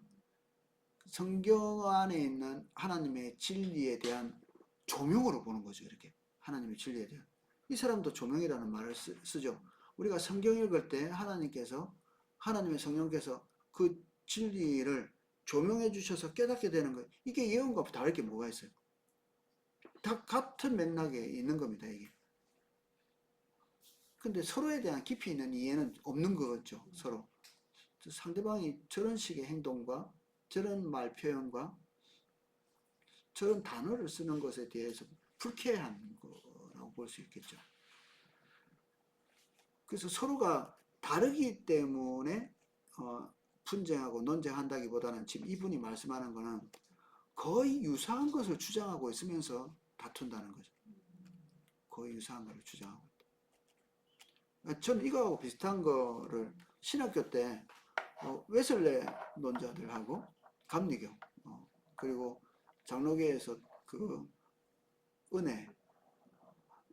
S1: 성경 안에 있는 하나님의 진리에 대한 조명으로 보는 거죠. 이렇게 하나님의 진리에 대한. 이 사람도 조명이라는 말을 쓰죠. 우리가 성경 읽을 때 하나님의 성령께서 그 진리를 조명해 주셔서 깨닫게 되는 거예요. 이게 예언과 다를 게 뭐가 있어요? 다 같은 맥락에 있는 겁니다. 이게. 근데 서로에 대한 깊이 있는 이해는 없는 거겠죠. 서로. 상대방이 저런 식의 행동과 저런 말 표현과 저런 단어를 쓰는 것에 대해서 불쾌한 거라고 볼 수 있겠죠. 그래서 서로가 다르기 때문에 분쟁하고 논쟁한다기보다는 지금 이분이 말씀하는 거는 거의 유사한 것을 주장하고 있으면서 다툰다는 거죠. 거의 유사한 것을 주장하고 있다. 저는 이거하고 비슷한 거를 신학교 때 웨슬레 논자들하고 감리교 그리고 장로교에서 그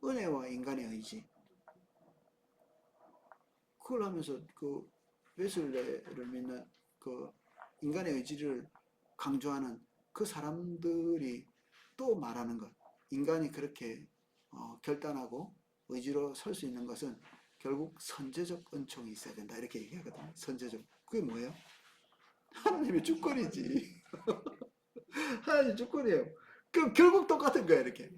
S1: 은혜와 인간의 의지 그걸 하면서 그 웨슬레를 믿는 그 인간의 의지를 강조하는 그 사람들이 또 말하는 것 인간이 그렇게 결단하고 의지로 설 수 있는 것은 결국 선제적 은총이 있어야 된다 이렇게 얘기하거든요. 선제적 그게 뭐예요? 하나님의 주권이지. 하나님 주권이에요. 그 결국 똑같은 거야 이렇게.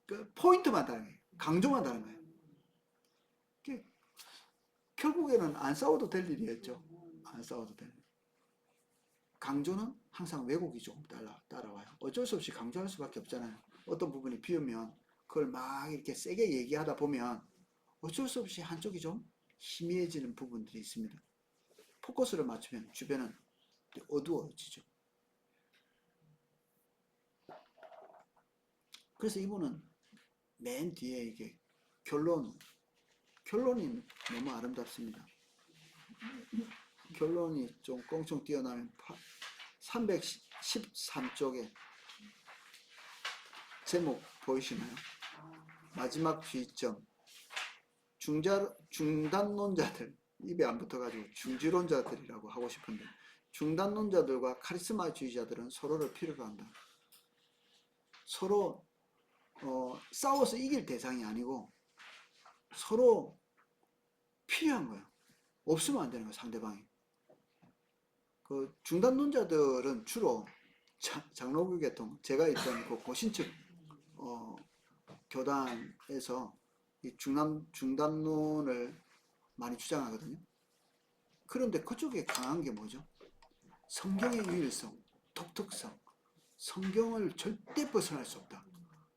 S1: 그 포인트만 다른 거예요. 강조만 다른 거예요. 결국에는 안 싸워도 될 일이었죠. 안 싸워도 될 일. 강조는 항상 왜곡이 조금 따라와요. 어쩔 수 없이 강조할 수밖에 없잖아요. 어떤 부분이 비우면 그걸 막 이렇게 세게 얘기하다 보면 어쩔 수 없이 한쪽이 좀 희미해지는 부분들이 있습니다. 포커스를 맞추면 주변은 어두워지죠. 그래서 이분은 맨 뒤에 이게 결론이 너무 아름답습니다. 결론이 좀 껑충 뛰어나면 313쪽에 제목 보이시나요? 마지막 주의점 중단론자들 입에 안 붙어가지고 중지론자들이라고 하고 싶은데 중단론자들과 카리스마주의자들은 서로를 필요로 한다. 서로 싸워서 이길 대상이 아니고 서로 필요한 거예요. 없으면 안 되는 거예요. 상대방이. 그 중단론자들은 주로 장로교 계통 제가 있던 그 고신측 교단에서 이 중단론을 많이 주장하거든요. 그런데 그쪽에 강한 게 뭐죠? 성경의 유일성, 독특성. 성경을 절대 벗어날 수 없다.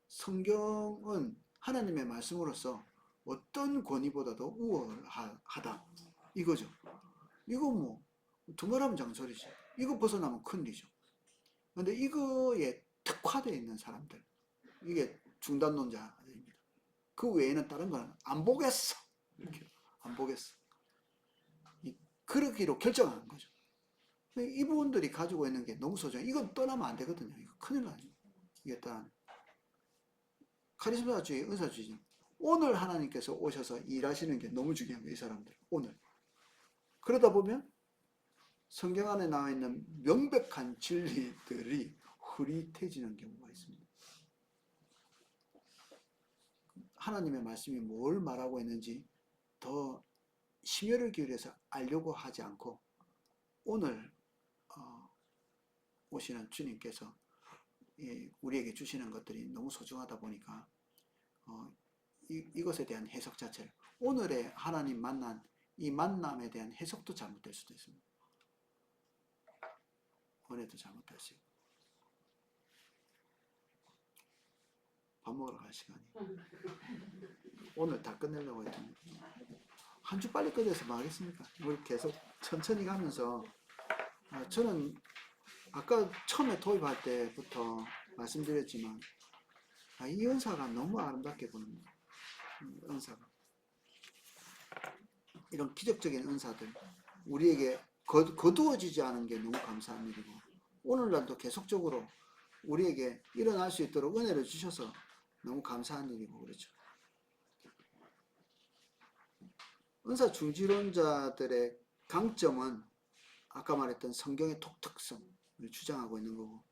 S1: 성경은 하나님의 말씀으로서 어떤 권위보다도 우월하다. 이거죠. 이거 뭐 두말하면 장설이지. 이거 벗어나면 큰일이죠. 근데 이거에 특화되어 있는 사람들, 이게 중단론자입니다. 그 외에는 다른 거는 안 보겠어. 이렇게 안 보겠어. 그러기로 결정하는 거죠. 이분들이 가지고 있는 게 너무 소중해. 이건 떠나면 안 되거든요. 이거 큰일 나요. 이게 딱 카리스마주의, 은사주의. 오늘 하나님께서 오셔서 일하시는 게 너무 중요한 거예요. 이 사람들. 오늘. 그러다 보면 성경 안에 나와 있는 명백한 진리들이 흐릿해지는 경우가 있습니다. 하나님의 말씀이 뭘 말하고 있는지 더 심혈을 기울여서 알려고 하지 않고 오늘 오시는 주님께서 우리에게 주시는 것들이 너무 소중하다 보니까 이것에 대한 해석 자체를 오늘의 하나님 만난 이 만남에 대한 해석도 잘못될 수도 있습니다. 은혜도 잘못될 수 있고 밥 먹으러 갈 시간이 오늘 다 끝내려고 했더니 한 주 빨리 끝내서 뭐 하겠습니까? 우리 계속 천천히 가면서 저는 아까 처음에 도입할 때부터 말씀드렸지만 이 은사가 너무 아름답게 보는 은사가 이런 기적적인 은사들 우리에게 거두어지지 않은 게 너무 감사한 일이고 오늘날도 계속적으로 우리에게 일어날 수 있도록 은혜를 주셔서 너무 감사한 일이고 그렇죠. 은사 중지론자들의 강점은 아까 말했던 성경의 독특성을 주장하고 있는 거고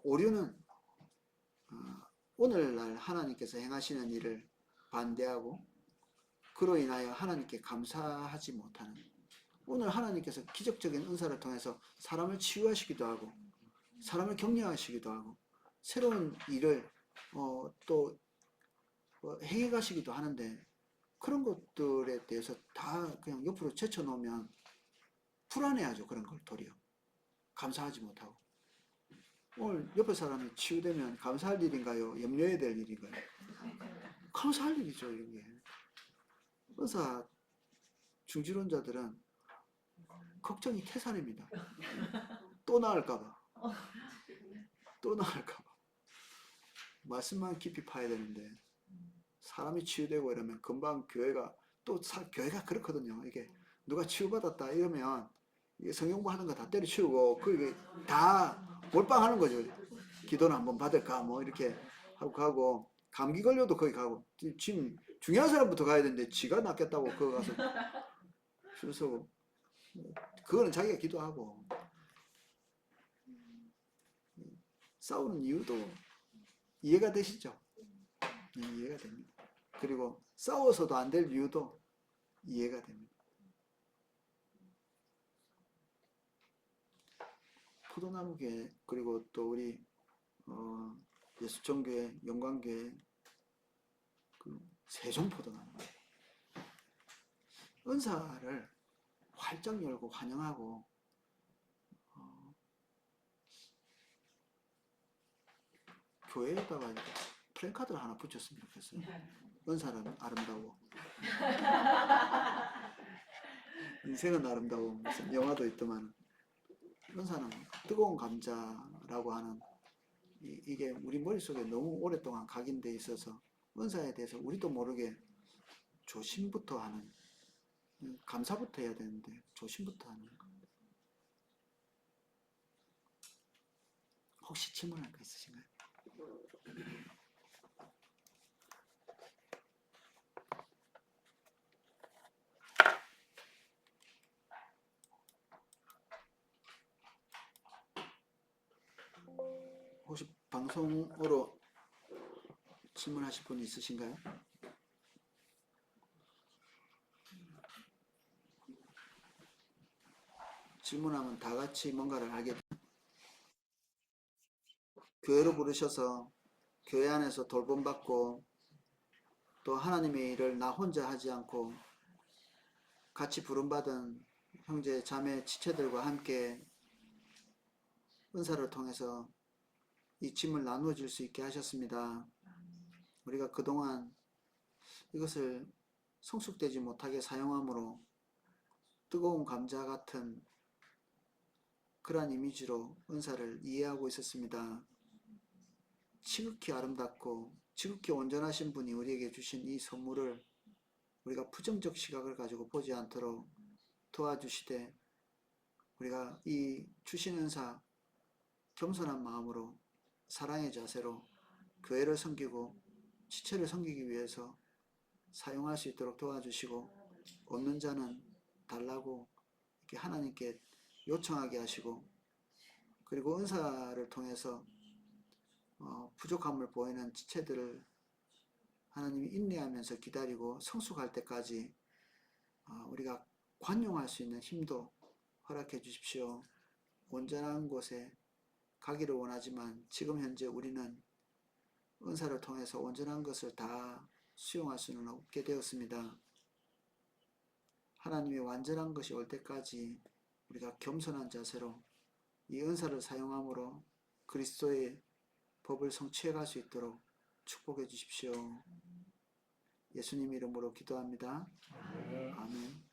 S1: 오류는 오늘날 하나님께서 행하시는 일을 반대하고 그로 인하여 하나님께 감사하지 못하는 오늘 하나님께서 기적적인 은사를 통해서 사람을 치유하시기도 하고 사람을 격려하시기도 하고 새로운 일을 또 행해 가시기도 하는데 그런 것들에 대해서 다 그냥 옆으로 제쳐놓으면 불안해하죠. 그런 걸 도리어 감사하지 못하고 오늘 옆에 사람이 치유되면 감사할 일인가요? 염려해야 될 일인가요? 감사할 일이죠. 이게 은사 중지론자들은 걱정이 태산입니다. 또 나을까봐 또 나을까봐 말씀만 깊이 파야 되는데 사람이 치유되고 이러면 금방 교회가 또 교회가 그렇거든요. 이게 누가 치유받았다 이러면 성경부 하는 거 다 때려치우고 그게 다 몰빵하는 거죠. 기도는 한번 받을까 뭐 이렇게 하고 가고 감기 걸려도 거기 가고 지금 중요한 사람부터 가야 되는데 지가 낫겠다고 거기 가서 줄 서고 그거는 자기가 기도하고 싸우는 이유도 이해가 되시죠? 네, 이해가 됩니다. 그리고 싸워서도 안 될 이유도 이해가 됩니다. 포도나무교회 그리고 또 우리 예수정교회 영광교회 그 세종포도나무 은사를 활짝 열고 환영하고 교회에다가 플랜카드를 하나 붙였으면 좋겠어요. 은사는 아름다워 인생은 아름다워 무슨 영화도 있더만 은사는 뜨거운 감자라고 하는 이게 우리 머릿속에 너무 오랫동안 각인돼 있어서 은사에 대해서 우리도 모르게 조심부터 하는 감사부터 해야 되는데 조심부터 하는 거. 혹시 질문할 거 있으신가요? 혹시 방송으로 질문하실 분 있으신가요? 질문하면 다 같이 뭔가를 하게 됩니다. 교회로 부르셔서 교회 안에서 돌봄받고 또 하나님의 일을 나 혼자 하지 않고 같이 부름받은 형제 자매 지체들과 함께 은사를 통해서 이 짐을 나누어 줄 수 있게 하셨습니다. 우리가 그동안 이것을 성숙되지 못하게 사용함으로 뜨거운 감자 같은 그러한 이미지로 은사를 이해하고 있었습니다. 지극히 아름답고 지극히 온전하신 분이 우리에게 주신 이 선물을 우리가 부정적 시각을 가지고 보지 않도록 도와주시되 우리가 이 주신 은사 겸손한 마음으로 사랑의 자세로 교회를 섬기고 지체를 섬기기 위해서 사용할 수 있도록 도와주시고 없는 자는 달라고 이렇게 하나님께 요청하게 하시고 그리고 은사를 통해서 부족함을 보이는 지체들을 하나님이 인내하면서 기다리고 성숙할 때까지 우리가 관용할 수 있는 힘도 허락해 주십시오. 온전한 곳에 가기를 원하지만 지금 현재 우리는 은사를 통해서 온전한 것을 다 수용할 수는 없게 되었습니다. 하나님의 완전한 것이 올 때까지 우리가 겸손한 자세로 이 은사를 사용함으로 그리스도의 법을 성취해 갈 수 있도록 축복해 주십시오. 예수님 이름으로 기도합니다. 아멘.